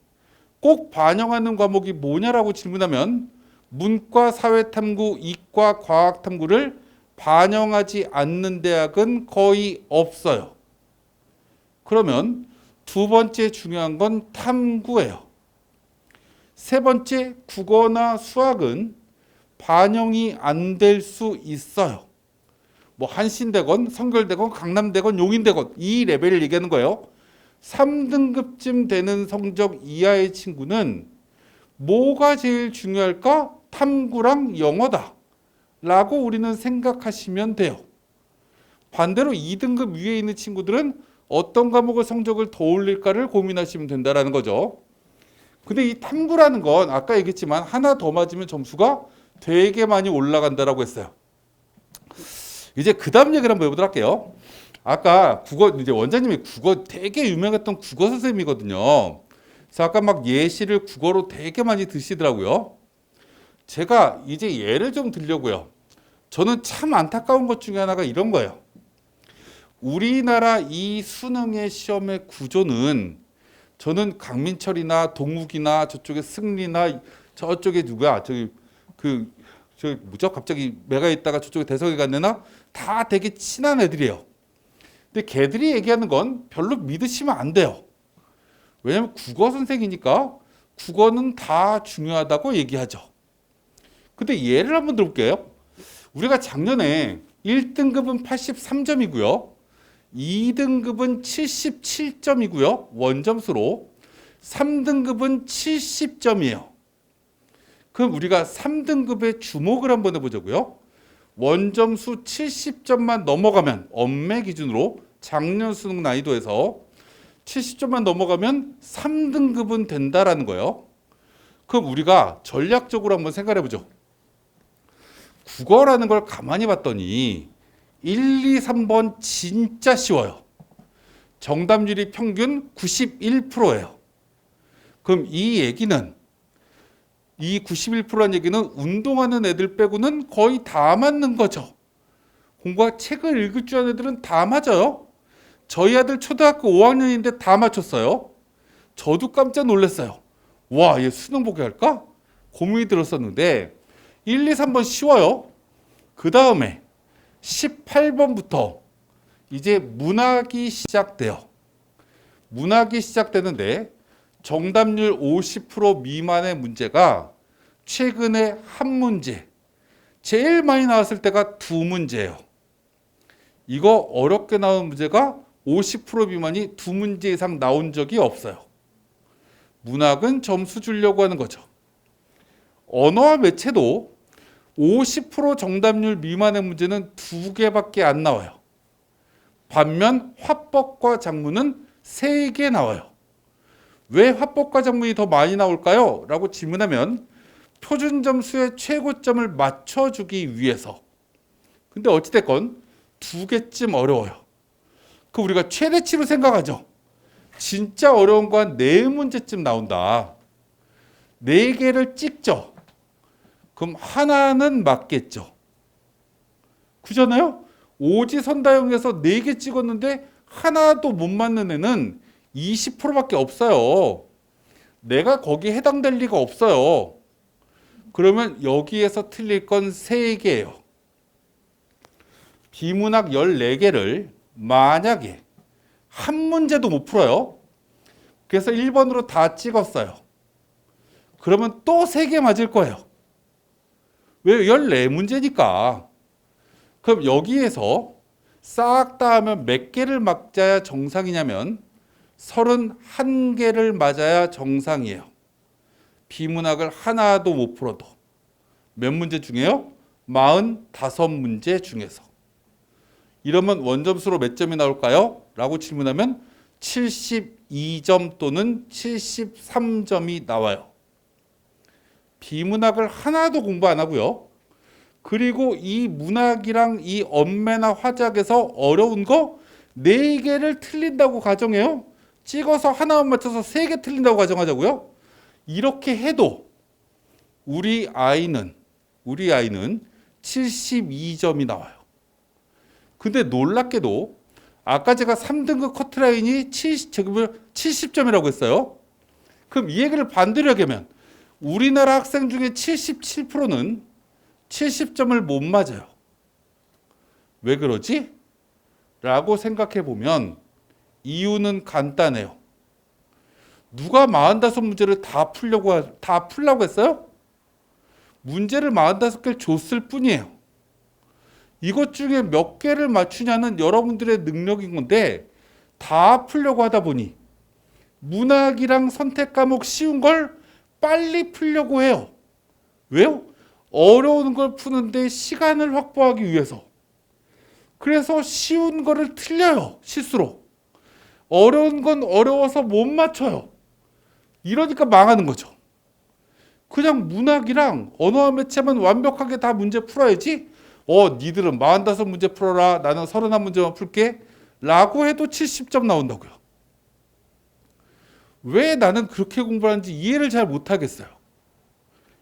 꼭 반영하는 과목이 뭐냐라고 질문하면 문과, 사회탐구, 이과, 과학탐구를 반영하지 않는 대학은 거의 없어요. 그러면 두 번째 중요한 건 탐구예요. 세 번째, 국어나 수학은 반영이 안 될 수 있어요. 뭐 한신대건, 성결대건, 강남대건, 용인대건 이 레벨을 얘기하는 거예요. 3등급쯤 되는 성적 이하의 친구는 뭐가 제일 중요할까? 탐구랑 영어다 라고 우리는 생각하시면 돼요. 반대로 2등급 위에 있는 친구들은 어떤 과목의 성적을 더 올릴까를 고민하시면 된다는 거죠. 근데 이 탐구라는 건 아까 얘기했지만 하나 더 맞으면 점수가 되게 많이 올라간다라고 했어요. 이제 그 다음 얘기를 한번 해보도록 할게요. 아까 국어, 이제 원장님이 국어 되게 유명했던 국어 선생님이거든요. 그래서 아까 막 예시를 국어로 되게 많이 드시더라고요. 제가 이제 예를 좀 들려고요. 저는 참 안타까운 것 중에 하나가 이런 거예요. 우리나라 이 수능의 시험의 구조는 저는 강민철이나 동욱이나 저쪽에 승리나 저쪽에 누구야? 저기 뭐죠? 갑자기 매가 있다가 저쪽에 대석이 갔네나 다 되게 친한 애들이에요. 근데 걔들이 얘기하는 건 별로 믿으시면 안 돼요. 왜냐면 국어 선생이니까 국어는 다 중요하다고 얘기하죠. 근데 예를 한번 들어볼게요. 우리가 작년에 1등급은 83점이고요. 2등급은 77점이고요. 원점수로. 3등급은 70점이에요. 그럼 우리가 3등급에 주목을 한번 해보자고요. 원점수 70점만 넘어가면 엄매 기준으로 작년 수능 난이도에서 70점만 넘어가면 3등급은 된다라는 거예요. 그럼 우리가 전략적으로 한번 생각해 보죠. 국어라는 걸 가만히 봤더니 1, 2, 3번 진짜 쉬워요. 정답률이 평균 91%예요. 그럼 이 얘기는 이 91%라는 얘기는 운동하는 애들 빼고는 거의 다 맞는 거죠. 공부가 책을 읽을 줄 아는 애들은 다 맞아요. 저희 아들 초등학교 5학년인데 다 맞췄어요. 저도 깜짝 놀랐어요. 와, 얘 수능 보게 할까? 고민이 들었었는데 1, 2, 3번 쉬워요. 그 다음에 18번부터 이제 문학이 시작돼요. 문학이 시작되는데 정답률 50% 미만의 문제가 최근에 한 문제, 제일 많이 나왔을 때가 두 문제예요. 이거 어렵게 나온 문제가 50% 미만이 두 문제 이상 나온 적이 없어요. 문학은 점수 주려고 하는 거죠. 언어와 매체도 50% 정답률 미만의 문제는 두 개밖에 안 나와요. 반면 화법과 작문은 세 개 나와요. 왜 화법과 작문이 더 많이 나올까요? 라고 질문하면 표준 점수의 최고점을 맞춰주기 위해서. 근데 어찌됐건 두 개쯤 어려워요. 그 우리가 최대치로 생각하죠. 진짜 어려운 거 한 4문제쯤 나온다. 4개를 찍죠. 그럼 하나는 맞겠죠. 그잖아요? 오지선다형에서 4개 찍었는데 하나도 못 맞는 애는 20%밖에 없어요. 내가 거기에 해당될 리가 없어요. 그러면 여기에서 틀릴 건 3개예요. 비문학 14개를 만약에 한 문제도 못 풀어요. 그래서 1번으로 다 찍었어요. 그러면 또 3개 맞을 거예요. 왜? 14문제니까. 그럼 여기에서 싹 다 하면 몇 개를 맞아야 정상이냐면 31개를 맞아야 정상이에요. 비문학을 하나도 못 풀어도. 몇 문제 중에요? 45문제 중에서. 이러면 원점수로 몇 점이 나올까요? 라고 질문하면 72점 또는 73점이 나와요. 비문학을 하나도 공부 안 하고요. 그리고 이 문학이랑 이 언매나 화작에서 어려운 거 4개를 틀린다고 가정해요. 찍어서 하나만 맞춰서 3개 틀린다고 가정하자고요. 이렇게 해도 우리 아이는 72점이 나와요. 근데 놀랍게도 아까 제가 3등급 커트라인이 70점이라고 했어요. 그럼 이 얘기를 반대로 하면 우리나라 학생 중에 77%는 70점을 못 맞아요. 왜 그러지? 라고 생각해 보면 이유는 간단해요. 누가 45문제를 다 풀라고 했어요? 문제를 45개를 줬을 뿐이에요. 이것 중에 몇 개를 맞추냐는 여러분들의 능력인 건데 다 풀려고 하다 보니 문학이랑 선택 과목 쉬운 걸 빨리 풀려고 해요. 왜요? 어려운 걸 푸는데 시간을 확보하기 위해서. 그래서 쉬운 거를 틀려요. 실수로. 어려운 건 어려워서 못 맞춰요. 이러니까 망하는 거죠. 그냥 문학이랑 언어와 매체만 완벽하게 다 문제 풀어야지. 니들은 45문제 풀어라. 나는 31문제만 풀게. 라고 해도 70점 나온다고요. 왜 나는 그렇게 공부하는지 이해를 잘 못하겠어요.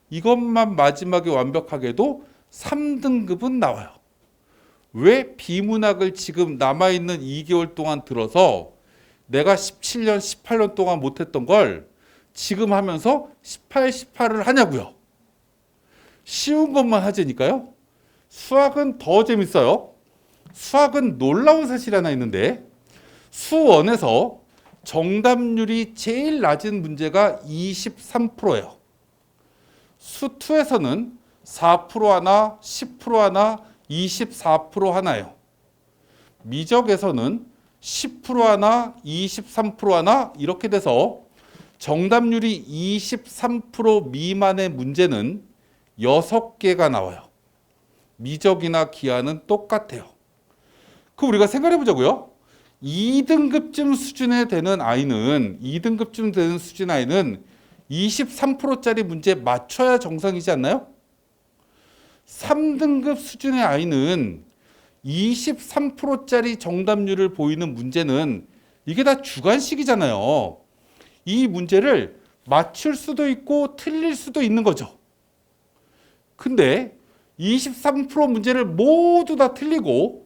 이것만 마지막에 완벽하게도 3등급은 나와요. 왜 비문학을 지금 남아있는 2개월 동안 들어서 내가 17년, 18년 동안 못했던 걸 지금 하면서 18을 하냐고요. 쉬운 것만 하자니까요. 수학은 더 재밌어요. 수학은 놀라운 사실이 하나 있는데 수1에서 정답률이 제일 낮은 문제가 23%예요. 수2에서는 4% 하나, 10% 하나, 24% 하나예요. 미적에서는 10% 하나, 23% 하나 이렇게 돼서 정답률이 23% 미만의 문제는 6개가 나와요. 미적이나 기하는 똑같아요. 그럼 우리가 생각해 보자고요. 2등급쯤 수준에 되는 아이는 2등급쯤 되는 수준 아이는 23%짜리 문제 맞춰야 정상이지 않나요? 3등급 수준의 아이는 23%짜리 정답률을 보이는 문제는 이게 다 주관식이잖아요. 이 문제를 맞출 수도 있고 틀릴 수도 있는 거죠. 근데 23% 문제를 모두 다 틀리고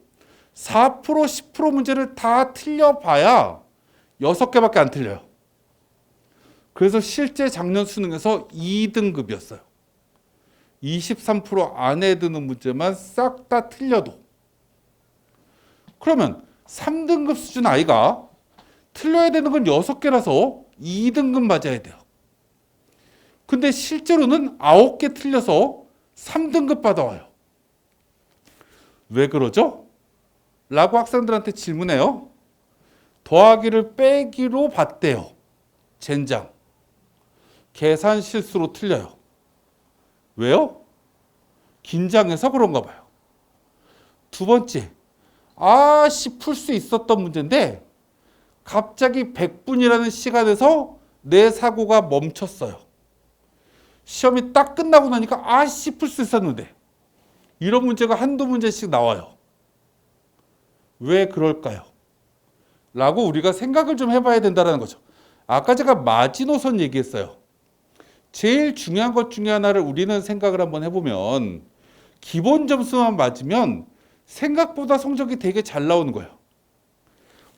4%, 10% 문제를 다 틀려봐야 6개밖에 안 틀려요. 그래서 실제 작년 수능에서 2등급이었어요. 23% 안에 드는 문제만 싹 다 틀려도. 그러면 3등급 수준 아이가 틀려야 되는 건 6개라서 2등급 맞아야 돼요. 근데 실제로는 9개 틀려서 3등급 받아와요. 왜 그러죠? 라고 학생들한테 질문해요. 더하기를 빼기로 봤대요. 젠장. 계산 실수로 틀려요. 왜요? 긴장해서 그런가 봐요. 두 번째, 풀 수 있었던 문제인데 갑자기 100분이라는 시간에서 내 사고가 멈췄어요. 시험이 딱 끝나고 나니까 풀 수 있었는데 이런 문제가 한두 문제씩 나와요. 왜 그럴까요? 라고 우리가 생각을 좀 해봐야 된다는 거죠. 아까 제가 마지노선 얘기했어요. 제일 중요한 것 중에 하나를 우리는 생각을 한번 해보면 기본 점수만 맞으면 생각보다 성적이 되게 잘 나오는 거예요.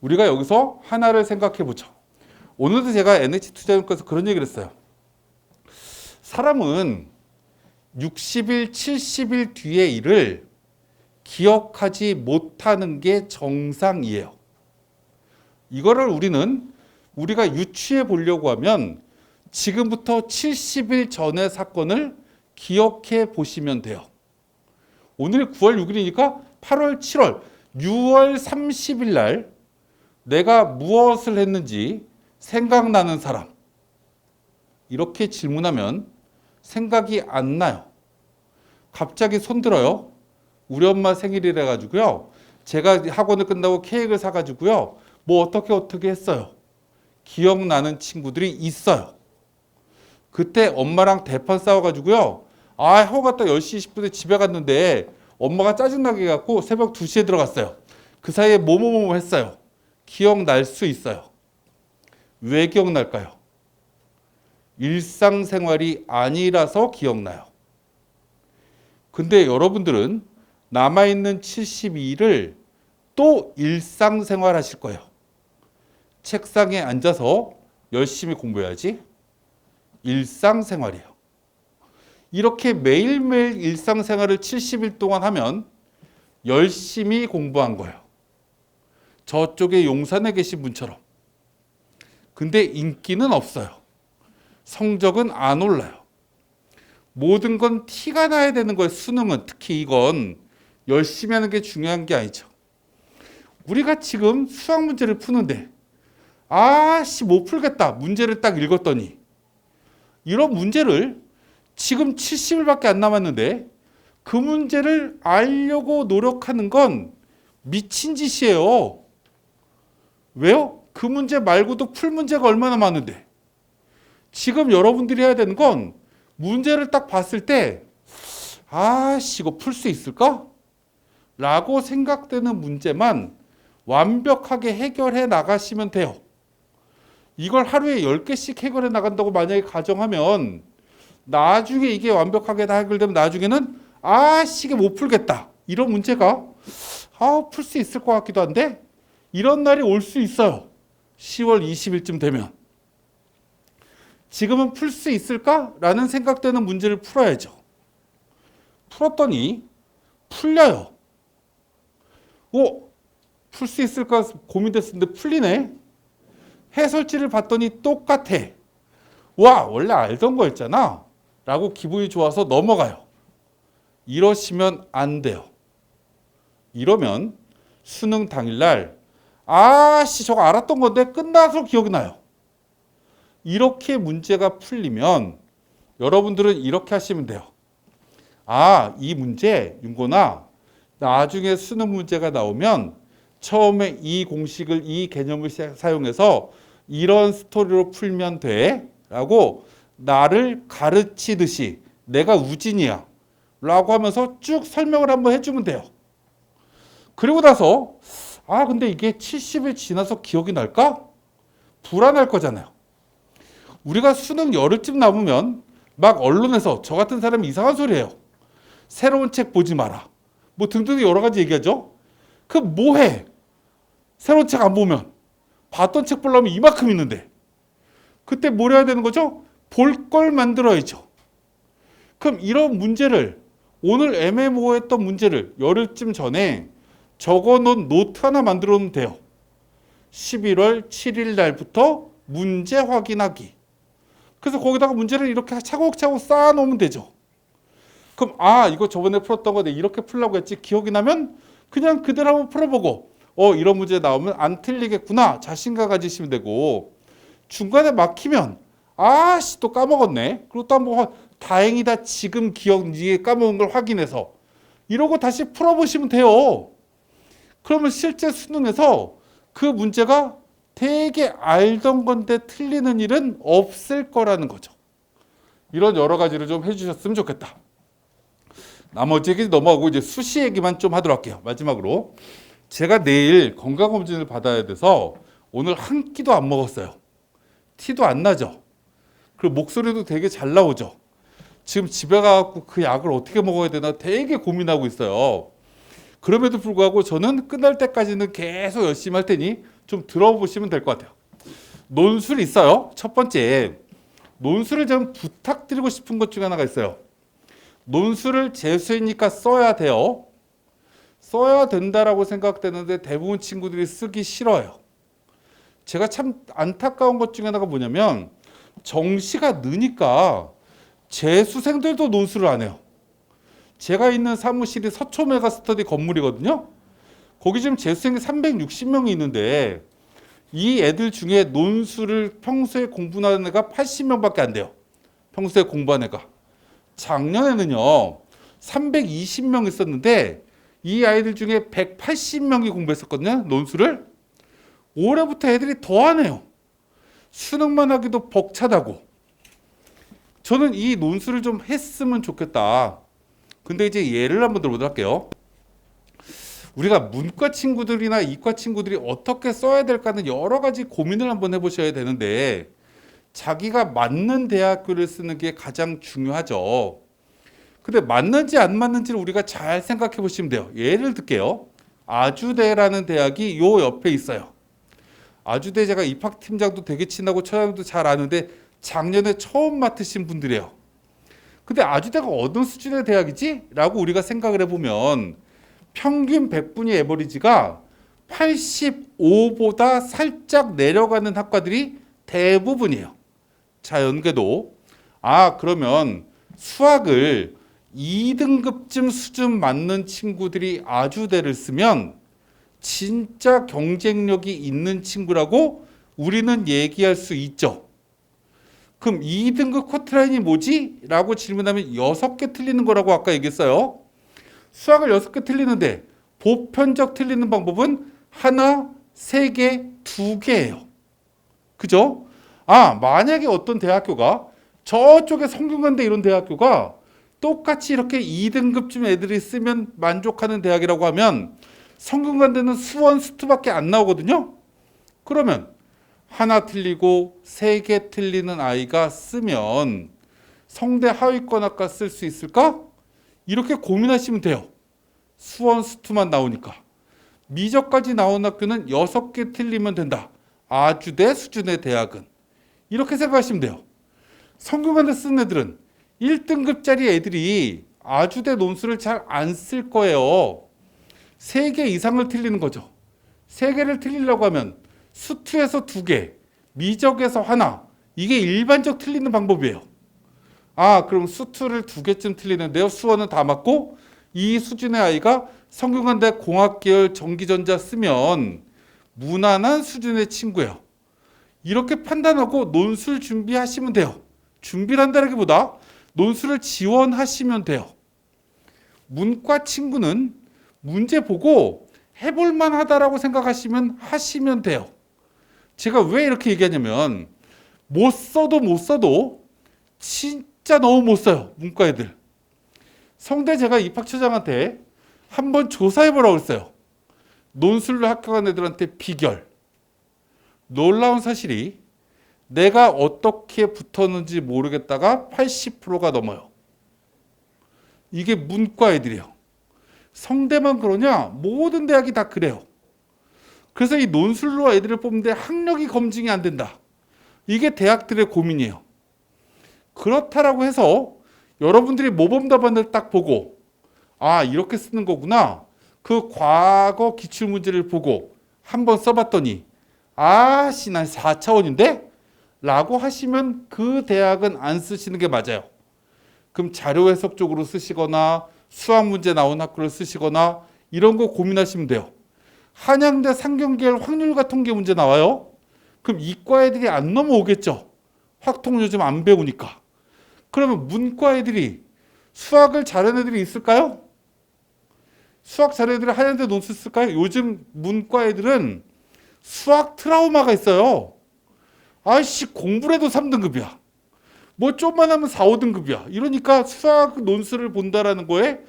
우리가 여기서 하나를 생각해 보죠. 오늘도 제가 NH투자증권에서 그런 얘기를 했어요. 사람은 60일, 70일 뒤의 일을 기억하지 못하는 게 정상이에요. 이거를 우리가 유추해 보려고 하면 지금부터 70일 전의 사건을 기억해 보시면 돼요. 오늘이 9월 6일이니까 8월, 7월, 6월 30일 날 내가 무엇을 했는지 생각나는 사람. 이렇게 질문하면 생각이 안 나요. 갑자기 손 들어요. 우리 엄마 생일이라 가지고요. 제가 학원을 끝나고 케이크를 사가지고요. 뭐 어떻게 했어요. 기억나는 친구들이 있어요. 그때 엄마랑 대판 싸워가지고요. 하고 갔다 10시 20분에 집에 갔는데 엄마가 짜증나게 해갖고 새벽 2시에 들어갔어요. 그 사이에 뭐뭐뭐 했어요. 기억날 수 있어요. 왜 기억날까요? 일상생활이 아니라서 기억나요. 근데 여러분들은 남아있는 72일을 또 일상생활 하실 거예요. 책상에 앉아서 열심히 공부해야지. 일상생활이에요. 이렇게 매일매일 일상생활을 70일 동안 하면 열심히 공부한 거예요. 저쪽에 용산에 계신 분처럼. 근데 인기는 없어요. 성적은 안 올라요. 모든 건 티가 나야 되는 거예요. 수능은 특히 이건 열심히 하는 게 중요한 게 아니죠. 우리가 지금 수학 문제를 푸는데 못 풀겠다. 문제를 딱 읽었더니 이런 문제를 지금 70일밖에 안 남았는데 그 문제를 알려고 노력하는 건 미친 짓이에요. 왜요? 그 문제 말고도 풀 문제가 얼마나 많은데. 지금 여러분들이 해야 되는 건 문제를 딱 봤을 때 이거 풀 수 있을까? 라고 생각되는 문제만 완벽하게 해결해 나가시면 돼요. 이걸 하루에 10개씩 해결해 나간다고 만약에 가정하면 나중에 이게 완벽하게 다 해결되면 나중에는 이게 못 풀겠다. 이런 문제가 풀 수 있을 것 같기도 한데 이런 날이 올 수 있어요. 10월 20일쯤 되면. 지금은 풀 수 있을까? 라는 생각되는 문제를 풀어야죠. 풀었더니 풀려요. 풀 수 있을까 고민됐었는데 풀리네. 해설지를 봤더니 똑같아. 원래 알던 거였잖아. 라고 기분이 좋아서 넘어가요. 이러시면 안 돼요. 이러면 수능 당일날 저거 알았던 건데 끝나서 기억이 나요. 이렇게 문제가 풀리면 여러분들은 이렇게 하시면 돼요. 이 문제 윤건아 나중에 수능 문제가 나오면 처음에 이 공식을 이 개념을 사용해서 이런 스토리로 풀면 돼 라고 나를 가르치듯이 내가 우진이야 라고 하면서 쭉 설명을 한번 해주면 돼요. 그리고 나서 근데 이게 70일 지나서 기억이 날까? 불안할 거잖아요. 우리가 수능 열흘쯤 남으면 막 언론에서 저 같은 사람이 이상한 소리 해요. 새로운 책 보지 마라. 뭐 등등 여러 가지 얘기하죠. 뭐해? 새로운 책 안 보면. 봤던 책 보려면 이만큼 있는데. 그때 뭘 해야 되는 거죠? 볼 걸 만들어야죠. 그럼 이런 문제를 오늘 애매모호했던 문제를 열흘쯤 전에 적어놓은 노트 하나 만들어 놓으면 돼요. 11월 7일 날부터 문제 확인하기. 그래서 거기다가 문제를 이렇게 차곡차곡 쌓아놓으면 되죠. 그럼 이거 저번에 풀었던 거 내가 이렇게 풀려고 했지 기억이 나면 그냥 그대로 한번 풀어보고 이런 문제 나오면 안 틀리겠구나 자신감 가지시면 되고 중간에 막히면 또 까먹었네. 그리고 또 한번 다행이다 지금 기억이 까먹은 걸 확인해서 이러고 다시 풀어보시면 돼요. 그러면 실제 수능에서 그 문제가 되게 알던 건데 틀리는 일은 없을 거라는 거죠. 이런 여러 가지를 좀 해주셨으면 좋겠다. 나머지 얘기 넘어가고 이제 수시 얘기만 좀 하도록 할게요. 마지막으로 제가 내일 건강검진을 받아야 돼서 오늘 한 끼도 안 먹었어요. 티도 안 나죠. 그리고 목소리도 되게 잘 나오죠. 지금 집에 가서 그 약을 어떻게 먹어야 되나 되게 고민하고 있어요. 그럼에도 불구하고 저는 끝날 때까지는 계속 열심히 할 테니 좀 들어보시면 될 것 같아요. 논술 있어요. 첫 번째, 논술을 좀 부탁드리고 싶은 것 중에 하나가 있어요. 논술을 재수이니까 써야 돼요. 써야 된다라고 생각되는데 대부분 친구들이 쓰기 싫어요. 제가 참 안타까운 것 중에 하나가 뭐냐면 정시가 느니까 재수생들도 논술을 안 해요. 제가 있는 사무실이 서초 메가스터디 건물이거든요. 거기 지금 재수생이 360명이 있는데 이 애들 중에 논술을 평소에 공부하는 애가 80명밖에 안 돼요. 평소에 공부한 애가. 작년에는요 320명 있었는데 이 아이들 중에 180명이 공부했었거든요. 논술을. 올해부터 애들이 더 안 해요. 수능만 하기도 벅차다고. 저는 이 논술을 좀 했으면 좋겠다. 근데 이제 예를 한번 들어보도록 할게요. 우리가 문과 친구들이나 이과 친구들이 어떻게 써야 될까는 여러 가지 고민을 한번 해보셔야 되는데 자기가 맞는 대학교를 쓰는 게 가장 중요하죠. 근데 맞는지 안 맞는지를 우리가 잘 생각해 보시면 돼요. 예를 들게요. 아주대라는 대학이 요 옆에 있어요. 아주대 제가 입학팀장도 되게 친하고 처장도 잘 아는데 작년에 처음 맡으신 분들이에요. 근데 아주대가 어느 수준의 대학이지? 라고 우리가 생각을 해보면 평균 100분위 에버리지가 85보다 살짝 내려가는 학과들이 대부분이에요. 자연계도. 그러면 수학을 2등급쯤 수준 맞는 친구들이 아주대를 쓰면 진짜 경쟁력이 있는 친구라고 우리는 얘기할 수 있죠. 그럼 2등급 커트라인이 뭐지? 라고 질문하면 6개 틀리는 거라고 아까 얘기했어요. 수학을 6개 틀리는데 보편적 틀리는 방법은 하나, 3개, 2개예요. 그죠? 만약에 어떤 대학교가 저쪽에 성균관대 이런 대학교가 똑같이 이렇게 2등급쯤 애들이 쓰면 만족하는 대학이라고 하면 성균관대는 수원, 수투밖에 안 나오거든요. 그러면 하나 틀리고 3개 틀리는 아이가 쓰면 성대 하위권 학과 쓸 수 있을까? 이렇게 고민하시면 돼요. 수원, 수투만 나오니까. 미적까지 나온 학교는 6개 틀리면 된다. 아주대 수준의 대학은. 이렇게 생각하시면 돼요. 성균관대 쓰는 애들은 1등급짜리 애들이 아주대 논술을 잘 안 쓸 거예요. 3개 이상을 틀리는 거죠. 3개를 틀리려고 하면 수투에서 2개, 미적에서 하나. 이게 일반적 틀리는 방법이에요. 그럼 수투를 2개쯤 틀리는데요. 수원은 다 맞고 이 수준의 아이가 성균관대 공학계열 전기전자 쓰면 무난한 수준의 친구예요. 이렇게 판단하고 논술 준비하시면 돼요. 준비를 한다기보다 논술을 지원하시면 돼요. 문과 친구는 문제 보고 해볼만 하다라고 생각하시면 하시면 돼요. 제가 왜 이렇게 얘기하냐면 못 써도 진짜 너무 못 써요. 문과 애들. 성대 제가 입학처장한테 한번 조사해보라고 했어요. 논술로 합격한 애들한테 비결. 놀라운 사실이 내가 어떻게 붙었는지 모르겠다가 80%가 넘어요. 이게 문과 애들이에요. 성대만 그러냐? 모든 대학이 다 그래요. 그래서 이 논술로 애들을 뽑는데 학력이 검증이 안 된다. 이게 대학들의 고민이에요. 그렇다라고 해서 여러분들이 모범 답안을 딱 보고 이렇게 쓰는 거구나. 그 과거 기출문제를 보고 한번 써봤더니 난 4차원인데? 라고 하시면 그 대학은 안 쓰시는 게 맞아요. 그럼 자료 해석 쪽으로 쓰시거나 수학 문제 나온 학교를 쓰시거나 이런 거 고민하시면 돼요. 한양대 상경계열 확률과 통계 문제 나와요. 그럼 이과 애들이 안 넘어오겠죠. 확통 요즘 안 배우니까. 그러면 문과 애들이 수학을 잘하는 애들이 있을까요? 수학 잘하는 애들이 한양대 논술 쓸까요? 요즘 문과 애들은 수학 트라우마가 있어요. 공부를 해도 3등급이야. 뭐 좀만 하면 4, 5등급이야. 이러니까 수학 논술을 본다라는 거에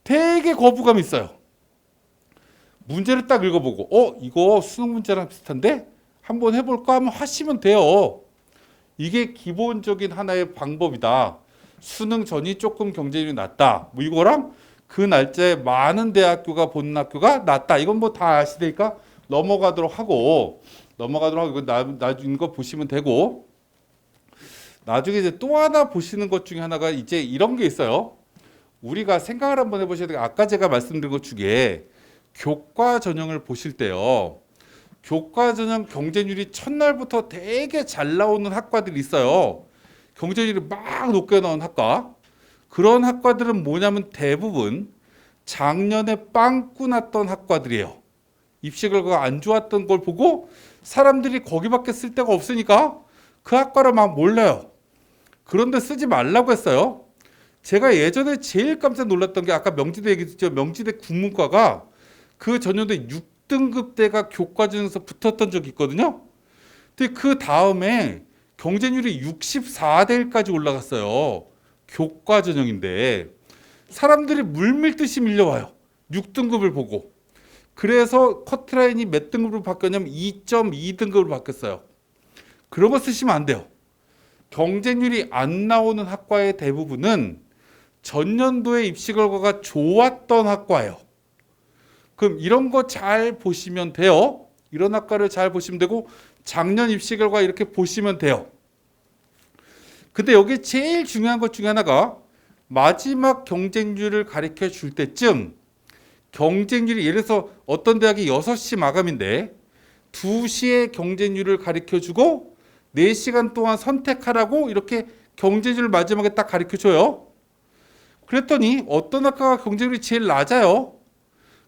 되게 거부감이 있어요. 문제를 딱 읽어보고 이거 수능 문제랑 비슷한데? 한번 해볼까 하면 하시면 돼요. 이게 기본적인 하나의 방법이다. 수능 전이 조금 경쟁률이 낮다. 뭐 이거랑 그 날짜에 많은 대학교가 보는 학교가 낮다. 이건 뭐 다 아시니까 넘어가도록 하고 이거 나중에 거 보시면 되고, 나중에 이제 또 하나 보시는 것 중에 하나가 이제 이런 게 있어요. 우리가 생각을 한번 해보셔야 돼요. 아까 제가 말씀드린 것 중에 교과 전형을 보실 때요. 교과 전형 경쟁률이 첫날부터 되게 잘 나오는 학과들이 있어요. 경쟁률이 막 높게 나온 학과. 그런 학과들은 뭐냐면 대부분 작년에 빵꾸 났던 학과들이에요. 입시 결과가 안 좋았던 걸 보고 사람들이 거기밖에 쓸 데가 없으니까 그 학과를 막 몰라요. 그런데 쓰지 말라고 했어요. 제가 예전에 제일 깜짝 놀랐던 게 아까 명지대 얘기했죠. 명지대 국문과가 그 전년도에 6등급대가 교과전에서 붙었던 적이 있거든요. 근데 그 다음에 경쟁률이 64대 1까지 올라갔어요. 교과 전형인데 사람들이 물밀듯이 밀려와요. 6등급을 보고. 그래서 커트라인이 몇 등급으로 바뀌었냐면 2.2등급으로 바뀌었어요. 그런 거 쓰시면 안 돼요. 경쟁률이 안 나오는 학과의 대부분은 전년도에 입시 결과가 좋았던 학과예요. 그럼 이런 거 잘 보시면 돼요. 이런 학과를 잘 보시면 되고 작년 입시 결과 이렇게 보시면 돼요. 근데 여기 제일 중요한 것 중에 하나가 마지막 경쟁률을 가르쳐 줄 때쯤 경쟁률이 예를 들어서 어떤 대학이 6시 마감인데 2시에 경쟁률을 가르쳐 주고 4시간 동안 선택하라고 이렇게 경쟁률을 마지막에 딱 가르쳐 줘요. 그랬더니 어떤 학과가 경쟁률이 제일 낮아요.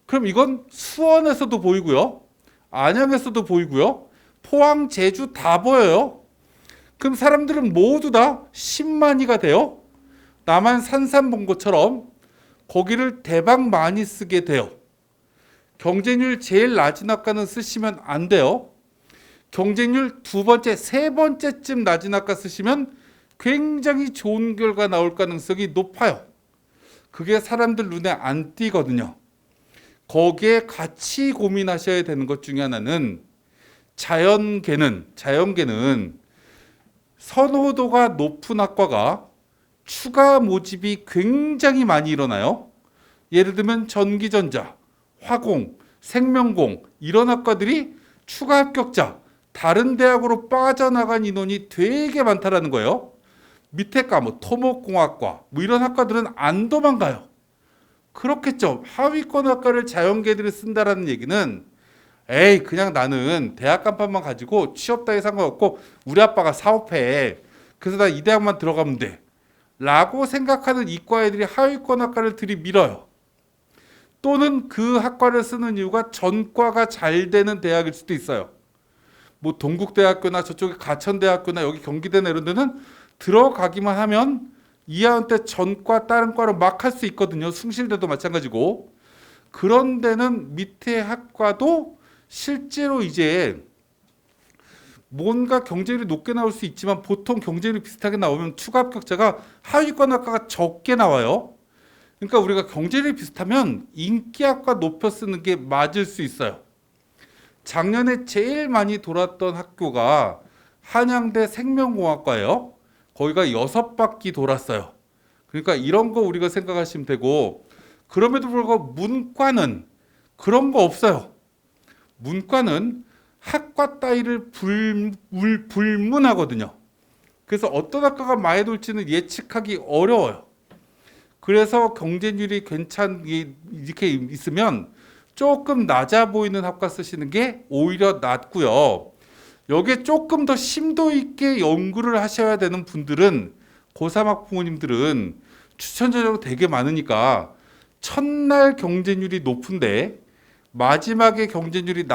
그럼 이건 수원에서도 보이고요. 안양에서도 보이고요. 포항, 제주 다 보여요. 그럼 사람들은 모두 다 10만이가 돼요. 나만 산산 본 것처럼 거기를 대박 많이 쓰게 돼요. 경쟁률 제일 낮은 학과는 쓰시면 안 돼요. 경쟁률 두 번째, 세 번째쯤 낮은 학과 쓰시면 굉장히 좋은 결과 나올 가능성이 높아요. 그게 사람들 눈에 안 띄거든요. 거기에 같이 고민하셔야 되는 것 중에 하나는 자연계는 선호도가 높은 학과가 추가 모집이 굉장히 많이 일어나요. 예를 들면 전기전자, 화공, 생명공 이런 학과들이 추가 합격자, 다른 대학으로 빠져나간 인원이 되게 많다라는 거예요. 밑에 과 뭐 토목공학과 뭐 이런 학과들은 안 도망가요. 그렇겠죠. 하위권 학과를 자연계들이 쓴다라는 얘기는 에이 그냥 나는 대학 간판만 가지고 취업 따위 상관없고 우리 아빠가 사업해. 그래서 나 이 대학만 들어가면 돼. 라고 생각하는 이과 애들이 하위권 학과를 들이밀어요. 또는 그 학과를 쓰는 이유가 전과가 잘 되는 대학일 수도 있어요. 뭐 동국대학교나 저쪽에 가천대학교나 여기 경기대나 이런 데는 들어가기만 하면 2학년 때 전과 다른 과로 막 할 수 있거든요. 숭실대도 마찬가지고. 그런 데는 밑에 학과도 실제로 이제 뭔가 경쟁률이 높게 나올 수 있지만 보통 경쟁률이 비슷하게 나오면 추가 합격자가 하위권 학과가 적게 나와요. 그러니까 우리가 경쟁률이 비슷하면 인기 학과 높여 쓰는 게 맞을 수 있어요. 작년에 제일 많이 돌았던 학교가 한양대 생명공학과예요. 거기가 6바퀴 돌았어요. 그러니까 이런 거 우리가 생각하시면 되고, 그럼에도 불구하고 문과는 그런 거 없어요. 문과는 학과 따위를 불문하거든요. 그래서 어떤 학과가 많이 돌지는 예측하기 어려워요. 그래서 경쟁률이 괜찮게 이렇게 있으면 조금 낮아 보이는 학과 쓰시는 게 오히려 낫고요. 여기에 조금 더 심도 있게 연구를 하셔야 되는 분들은 고3 학부모님들은 추천 전형이 되게 많으니까 첫날 경쟁률이 높은데 마지막에 경쟁률이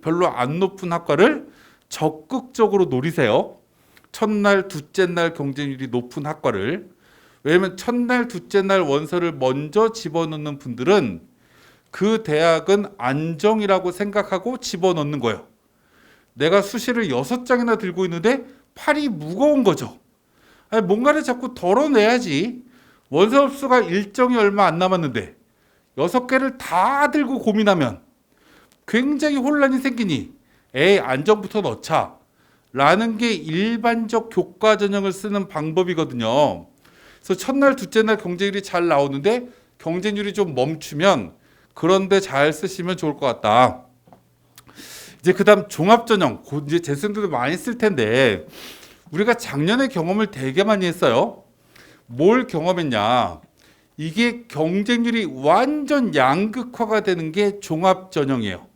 별로 안 높은 학과를 적극적으로 노리세요. 첫날, 둘째 날 경쟁률이 높은 학과를. 왜냐하면 첫날, 둘째 날 원서를 먼저 집어넣는 분들은 그 대학은 안정이라고 생각하고 집어넣는 거예요. 내가 수시를 6장이나 들고 있는데 팔이 무거운 거죠. 아니, 뭔가를 자꾸 덜어내야지. 원서 흡수가 일정이 얼마 안 남았는데 6개를 다 들고 고민하면 굉장히 혼란이 생기니 에이 안정부터 넣자 라는 게 일반적 교과 전형을 쓰는 방법이거든요. 그래서 첫날 둘째 날 경쟁률이 잘 나오는데 경쟁률이 좀 멈추면 그런데 잘 쓰시면 좋을 것 같다. 이제 그다음 종합 전형 이제 재수생들도 많이 쓸 텐데 우리가 작년에 경험을 되게 많이 했어요. 뭘 경험했냐? 이게 경쟁률이 완전 양극화가 되는 게 종합 전형이에요.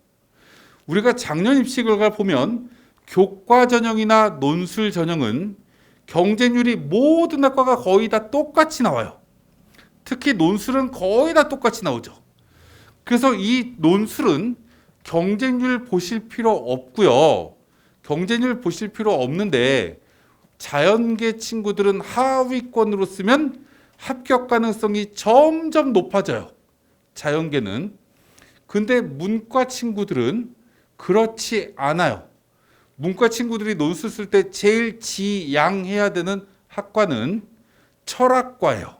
우리가 작년 입시 결과를 보면 교과 전형이나 논술 전형은 경쟁률이 모든 학과가 거의 다 똑같이 나와요. 특히 논술은 거의 다 똑같이 나오죠. 그래서 이 논술은 경쟁률 보실 필요 없고요. 경쟁률 보실 필요 없는데 자연계 친구들은 하위권으로 쓰면 합격 가능성이 점점 높아져요. 자연계는. 근데 문과 친구들은 그렇지 않아요. 문과 친구들이 논술 쓸 때 제일 지양해야 되는 학과는 철학과예요.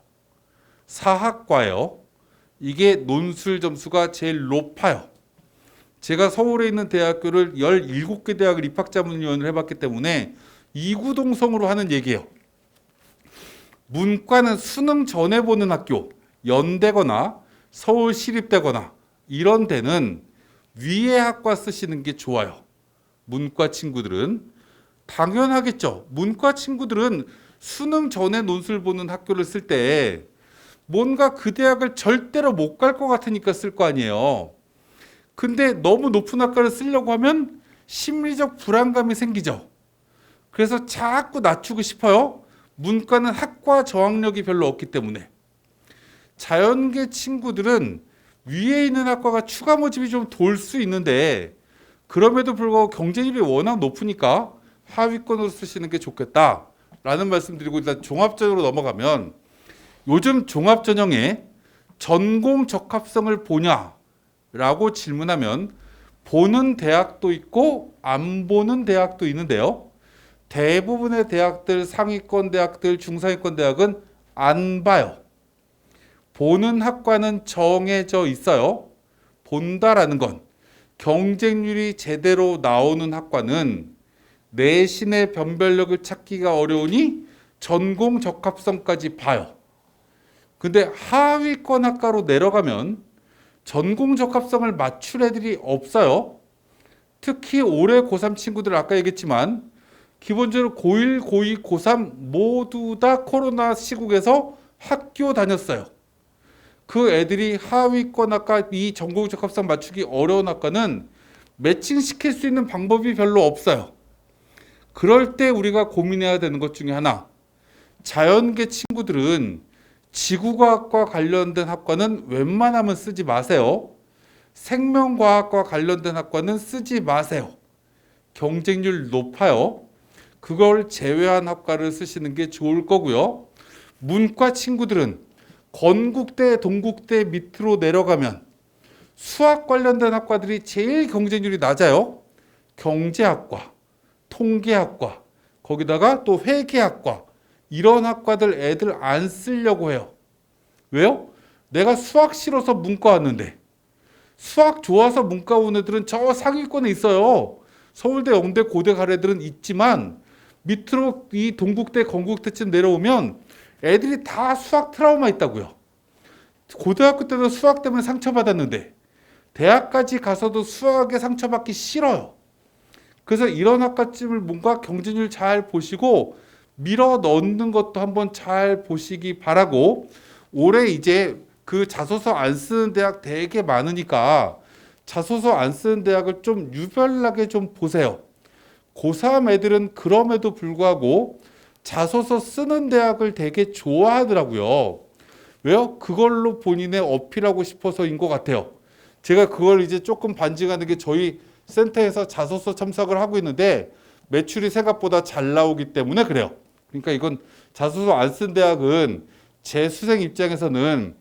사학과예요. 이게 논술 점수가 제일 높아요. 제가 서울에 있는 대학교를 17개 대학을 입학자문위원을 해봤기 때문에 이구동성으로 하는 얘기예요. 문과는 수능 전에 보는 학교, 연대거나 서울시립대거나 이런 데는 위에 학과 쓰시는 게 좋아요. 문과 친구들은 당연하겠죠. 문과 친구들은 수능 전에 논술 보는 학교를 쓸 때 뭔가 그 대학을 절대로 못 갈 것 같으니까 쓸 거 아니에요. 근데 너무 높은 학과를 쓰려고 하면 심리적 불안감이 생기죠. 그래서 자꾸 낮추고 싶어요. 문과는 학과 저항력이 별로 없기 때문에. 자연계 친구들은 위에 있는 학과가 추가 모집이 좀 돌 수 있는데 그럼에도 불구하고 경쟁률이 워낙 높으니까 하위권으로 쓰시는 게 좋겠다라는 말씀드리고 일단 종합전형으로 넘어가면 요즘 종합전형에 전공 적합성을 보냐라고 질문하면 보는 대학도 있고 안 보는 대학도 있는데요. 대부분의 대학들, 상위권 대학들, 중상위권 대학은 안 봐요. 보는 학과는 정해져 있어요. 본다라는 건 경쟁률이 제대로 나오는 학과는 내신의 변별력을 찾기가 어려우니 전공 적합성까지 봐요. 근데 하위권 학과로 내려가면 전공 적합성을 맞출 애들이 없어요. 특히 올해 고3 친구들 아까 얘기했지만 기본적으로 고1, 고2, 고3 모두 다 코로나 시국에서 학교 다녔어요. 그 애들이 하위권 학과 이 전공 적합성 맞추기 어려운 학과는 매칭시킬 수 있는 방법이 별로 없어요. 그럴 때 우리가 고민해야 되는 것 중에 하나, 자연계 친구들은 지구과학과 관련된 학과는 웬만하면 쓰지 마세요. 생명과학과 관련된 학과는 쓰지 마세요. 경쟁률 높아요. 그걸 제외한 학과를 쓰시는 게 좋을 거고요. 문과 친구들은 건국대, 동국대 밑으로 내려가면 수학 관련된 학과들이 제일 경쟁률이 낮아요. 경제학과, 통계학과, 거기다가 또 회계학과 이런 학과들 애들 안 쓰려고 해요. 왜요? 내가 수학 싫어서 문과 왔는데 수학 좋아서 문과 온 애들은 저 상위권에 있어요. 서울대, 영대, 고대 갈 애들은 있지만 밑으로 이 동국대, 건국대쯤 내려오면 애들이 다 수학 트라우마 있다고요. 고등학교 때도 수학 때문에 상처받았는데 대학까지 가서도 수학에 상처받기 싫어요. 그래서 이런 학과쯤을 뭔가 경쟁률 잘 보시고 밀어 넣는 것도 한번 잘 보시기 바라고, 올해 이제 그 자소서 안 쓰는 대학 되게 많으니까 자소서 안 쓰는 대학을 좀 유별나게 좀 보세요. 고3 애들은 그럼에도 불구하고 자소서 쓰는 대학을 되게 좋아하더라고요. 왜요? 그걸로 본인의 어필하고 싶어서인 것 같아요. 제가 그걸 이제 조금 반증하는 게 저희 센터에서 자소서 참석을 하고 있는데 매출이 생각보다 잘 나오기 때문에 그래요. 그러니까 이건 자소서 안 쓴 대학은 제 수생 입장에서는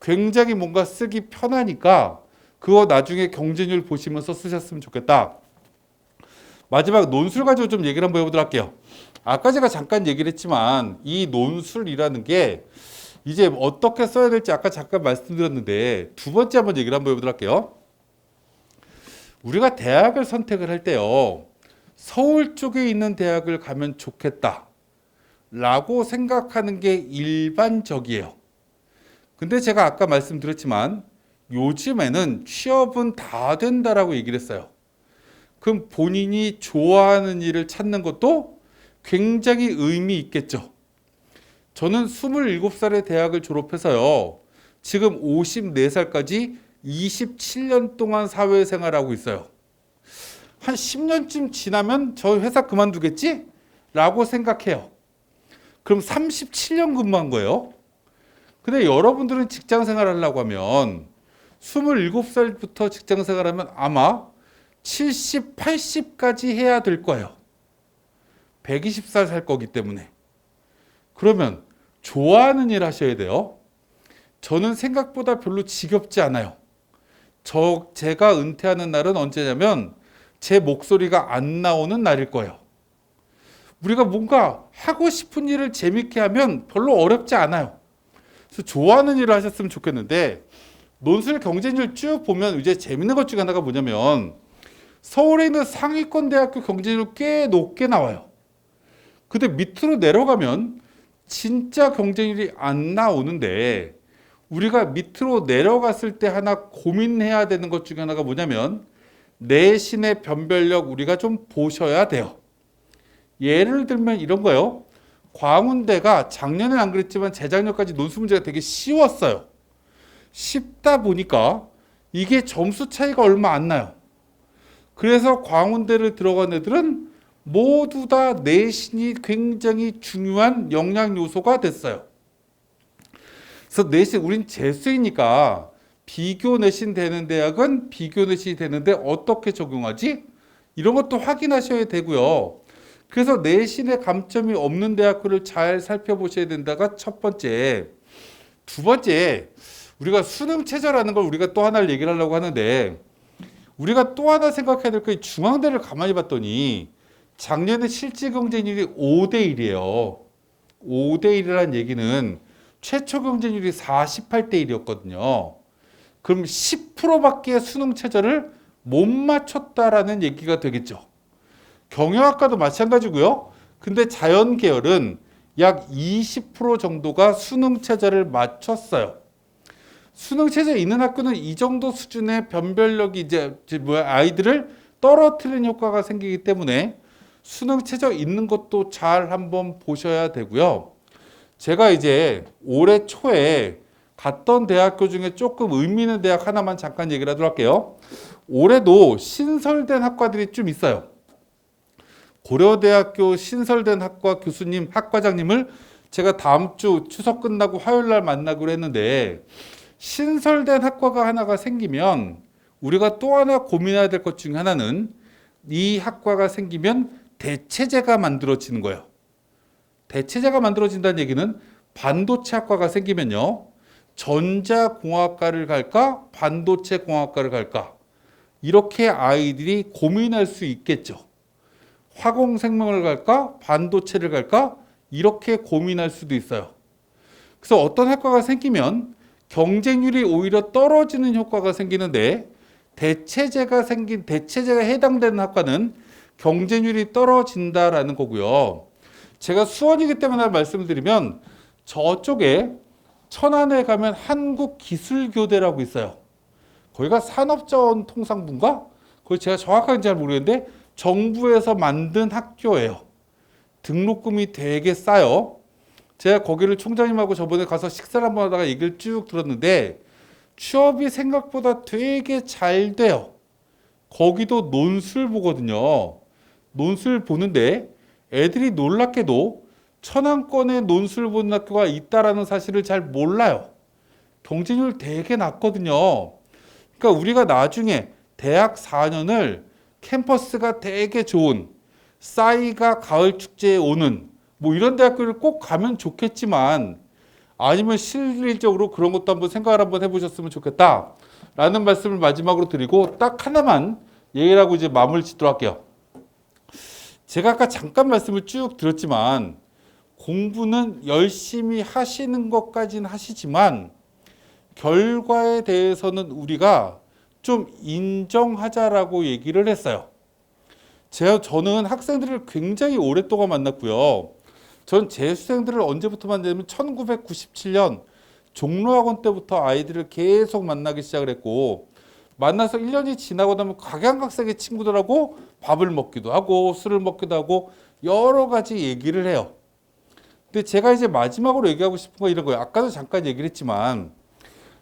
굉장히 뭔가 쓰기 편하니까 그거 나중에 경쟁률 보시면서 쓰셨으면 좋겠다. 마지막 논술 가지고 좀 얘기를 한번 해보도록 할게요. 아까 제가 잠깐 얘기를 했지만 이 논술이라는 게 이제 어떻게 써야 될지 아까 잠깐 말씀드렸는데 두 번째 한번 얘기를 한번 해보도록 할게요. 우리가 대학을 선택을 할 때요, 서울 쪽에 있는 대학을 가면 좋겠다 라고 생각하는 게 일반적이에요. 근데 제가 아까 말씀드렸지만 요즘에는 취업은 다 된다라고 얘기를 했어요. 그럼 본인이 좋아하는 일을 찾는 것도 굉장히 의미 있겠죠. 저는 27살에 대학을 졸업해서요, 지금 54살까지 27년 동안 사회생활하고 있어요. 한 10년쯤 지나면 저 회사 그만두겠지? 라고 생각해요. 그럼 37년 근무한 거예요. 근데 여러분들은 직장 생활 하려고 하면 27살부터 직장 생활하면 아마 70, 80까지 해야 될 거예요. 120살 살 거기 때문에. 그러면 좋아하는 일 하셔야 돼요. 저는 생각보다 별로 지겹지 않아요. 제가 은퇴하는 날은 언제냐면 제 목소리가 안 나오는 날일 거예요. 우리가 뭔가 하고 싶은 일을 재밌게 하면 별로 어렵지 않아요. 그래서 좋아하는 일을 하셨으면 좋겠는데, 논술 경쟁률 쭉 보면 이제 재밌는 것 중에 하나가 뭐냐면 서울에 있는 상위권 대학교 경쟁률 꽤 높게 나와요. 근데 밑으로 내려가면 진짜 경쟁률이 안 나오는데, 우리가 밑으로 내려갔을 때 하나 고민해야 되는 것 중에 하나가 뭐냐면 내신의 변별력 우리가 좀 보셔야 돼요. 예를 들면 이런 거요. 광운대가 작년엔 안 그랬지만 재작년까지 논술 문제가 되게 쉬웠어요. 쉽다 보니까 이게 점수 차이가 얼마 안 나요. 그래서 광운대를 들어간 애들은 모두 다 내신이 굉장히 중요한 영향 요소가 됐어요. 그래서 내신, 우린 재수이니까 비교 내신 되는 대학은 비교 내신이 되는데 어떻게 적용하지? 이런 것도 확인하셔야 되고요. 그래서 내신에 감점이 없는 대학교를 잘 살펴보셔야 된다가 첫 번째. 두 번째, 우리가 수능 최저라는 걸 우리가 또 하나를 얘기를 하려고 하는데, 우리가 또 하나 생각해야 될 게 중앙대를 가만히 봤더니 작년에 실질 경쟁률이 5대 1이에요. 5대 1이라는 얘기는 최초 경쟁률이 48대 1이었거든요. 그럼 10%밖에 수능 최저를 못 맞췄다라는 얘기가 되겠죠. 경영학과도 마찬가지고요. 근데 자연 계열은 약 20% 정도가 수능 최저를 맞췄어요. 수능 최저 있는 학교는 이 정도 수준의 변별력이 아이들을 떨어뜨리는 효과가 생기기 때문에 수능 최저 있는 것도 잘 한번 보셔야 되고요. 제가 이제 올해 초에 갔던 대학교 중에 조금 의미 있는 대학 하나만 잠깐 얘기를 하도록 할게요. 올해도 신설된 학과들이 좀 있어요. 고려대학교 신설된 학과 교수님, 학과장님을 제가 다음 주 추석 끝나고 화요일 날 만나기로 했는데, 신설된 학과가 하나가 생기면 우리가 또 하나 고민해야 될 것 중에 하나는 이 학과가 생기면 대체제가 만들어지는 거예요. 대체제가 만들어진다는 얘기는 반도체 학과가 생기면요, 전자공학과를 갈까 반도체 공학과를 갈까, 이렇게 아이들이 고민할 수 있겠죠. 화공생명을 갈까 반도체를 갈까, 이렇게 고민할 수도 있어요. 그래서 어떤 학과가 생기면 경쟁률이 오히려 떨어지는 효과가 생기는데, 대체제가 해당되는 학과는 경쟁률이 떨어진다라는 거고요. 제가 수원이기 때문에 말씀을 드리면, 저쪽에 천안에 가면 한국기술교대라고 있어요. 거기가 산업자원통상부인가? 거기 제가 정확하게 잘 모르겠는데 정부에서 만든 학교예요. 등록금이 되게 싸요. 제가 거기를 총장님하고 저번에 가서 식사를 한번 하다가 얘기를 쭉 들었는데 취업이 생각보다 되게 잘 돼요. 거기도 논술 보거든요. 논술 보는데 애들이 놀랍게도 천안권에 논술 보는 학교가 있다라는 사실을 잘 몰라요. 경쟁률 되게 낮거든요. 그러니까 우리가 나중에 대학 4년을 캠퍼스가 되게 좋은, 싸이가 가을 축제에 오는 뭐 이런 대학교를 꼭 가면 좋겠지만, 아니면 실질적으로 그런 것도 한번 생각을 한번 해보셨으면 좋겠다 라는 말씀을 마지막으로 드리고, 딱 하나만 얘기를 하고 이제 마무리 짓도록 할게요. 제가 아까 잠깐 말씀을 쭉 드렸지만, 공부는 열심히 하시는 것까지는 하시지만 결과에 대해서는 우리가 좀 인정하자라고 얘기를 했어요. 저는 학생들을 굉장히 오랫동안 만났고요. 전 재수생들을 언제부터 만났냐면 1997년 종로학원 때부터 아이들을 계속 만나기 시작을 했고, 만나서 1년이 지나고 나면 각양각색의 친구들하고 밥을 먹기도 하고 술을 먹기도 하고 여러 가지 얘기를 해요. 근데 제가 이제 마지막으로 얘기하고 싶은 건 이런 거예요. 아까도 잠깐 얘기를 했지만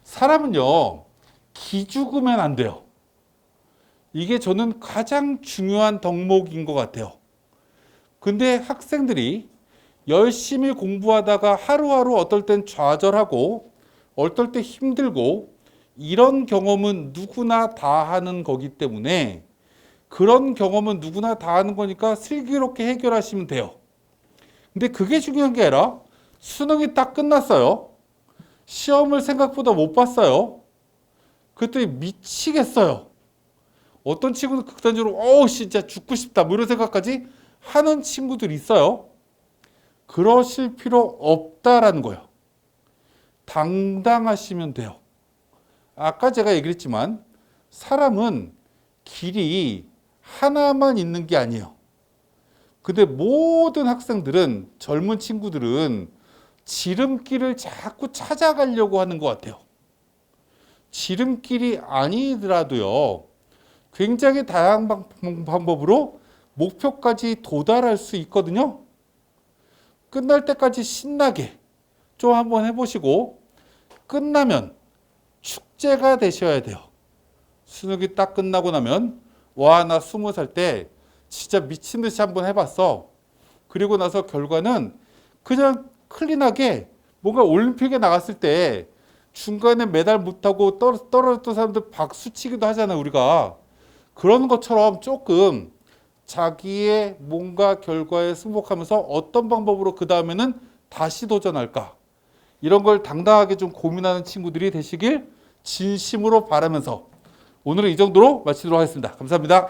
사람은요, 기죽으면 안 돼요. 이게 저는 가장 중요한 덕목인 것 같아요. 근데 학생들이 열심히 공부하다가 하루하루 어떨 땐 좌절하고 어떨 때 힘들고 이런 경험은 누구나 다 하는 거기 때문에, 그런 경험은 누구나 다 하는 거니까 슬기롭게 해결하시면 돼요. 근데 그게 중요한 게 아니라 수능이 딱 끝났어요. 시험을 생각보다 못 봤어요. 그랬더니 미치겠어요. 어떤 친구는 극단적으로 진짜 죽고 싶다 뭐 이런 생각까지 하는 친구들이 있어요. 그러실 필요 없다라는 거예요. 당당하시면 돼요. 아까 제가 얘기를 했지만 사람은 길이 하나만 있는 게 아니에요. 근데 모든 학생들은, 젊은 친구들은 지름길을 자꾸 찾아가려고 하는 것 같아요. 지름길이 아니더라도요, 굉장히 다양한 방법으로 목표까지 도달할 수 있거든요. 끝날 때까지 신나게 좀 한번 해보시고 끝나면 축제가 되셔야 돼요. 수능이 딱 끝나고 나면 와, 나 20살 때 진짜 미친 듯이 한번 해봤어. 그리고 나서 결과는 그냥 클린하게, 뭔가 올림픽에 나갔을 때 중간에 메달 못하고 떨어졌던 사람들 박수치기도 하잖아요, 우리가. 그런 것처럼 조금 자기의 뭔가 결과에 승복하면서 어떤 방법으로 그 다음에는 다시 도전할까, 이런 걸 당당하게 좀 고민하는 친구들이 되시길 진심으로 바라면서 오늘은 이 정도로 마치도록 하겠습니다. 감사합니다.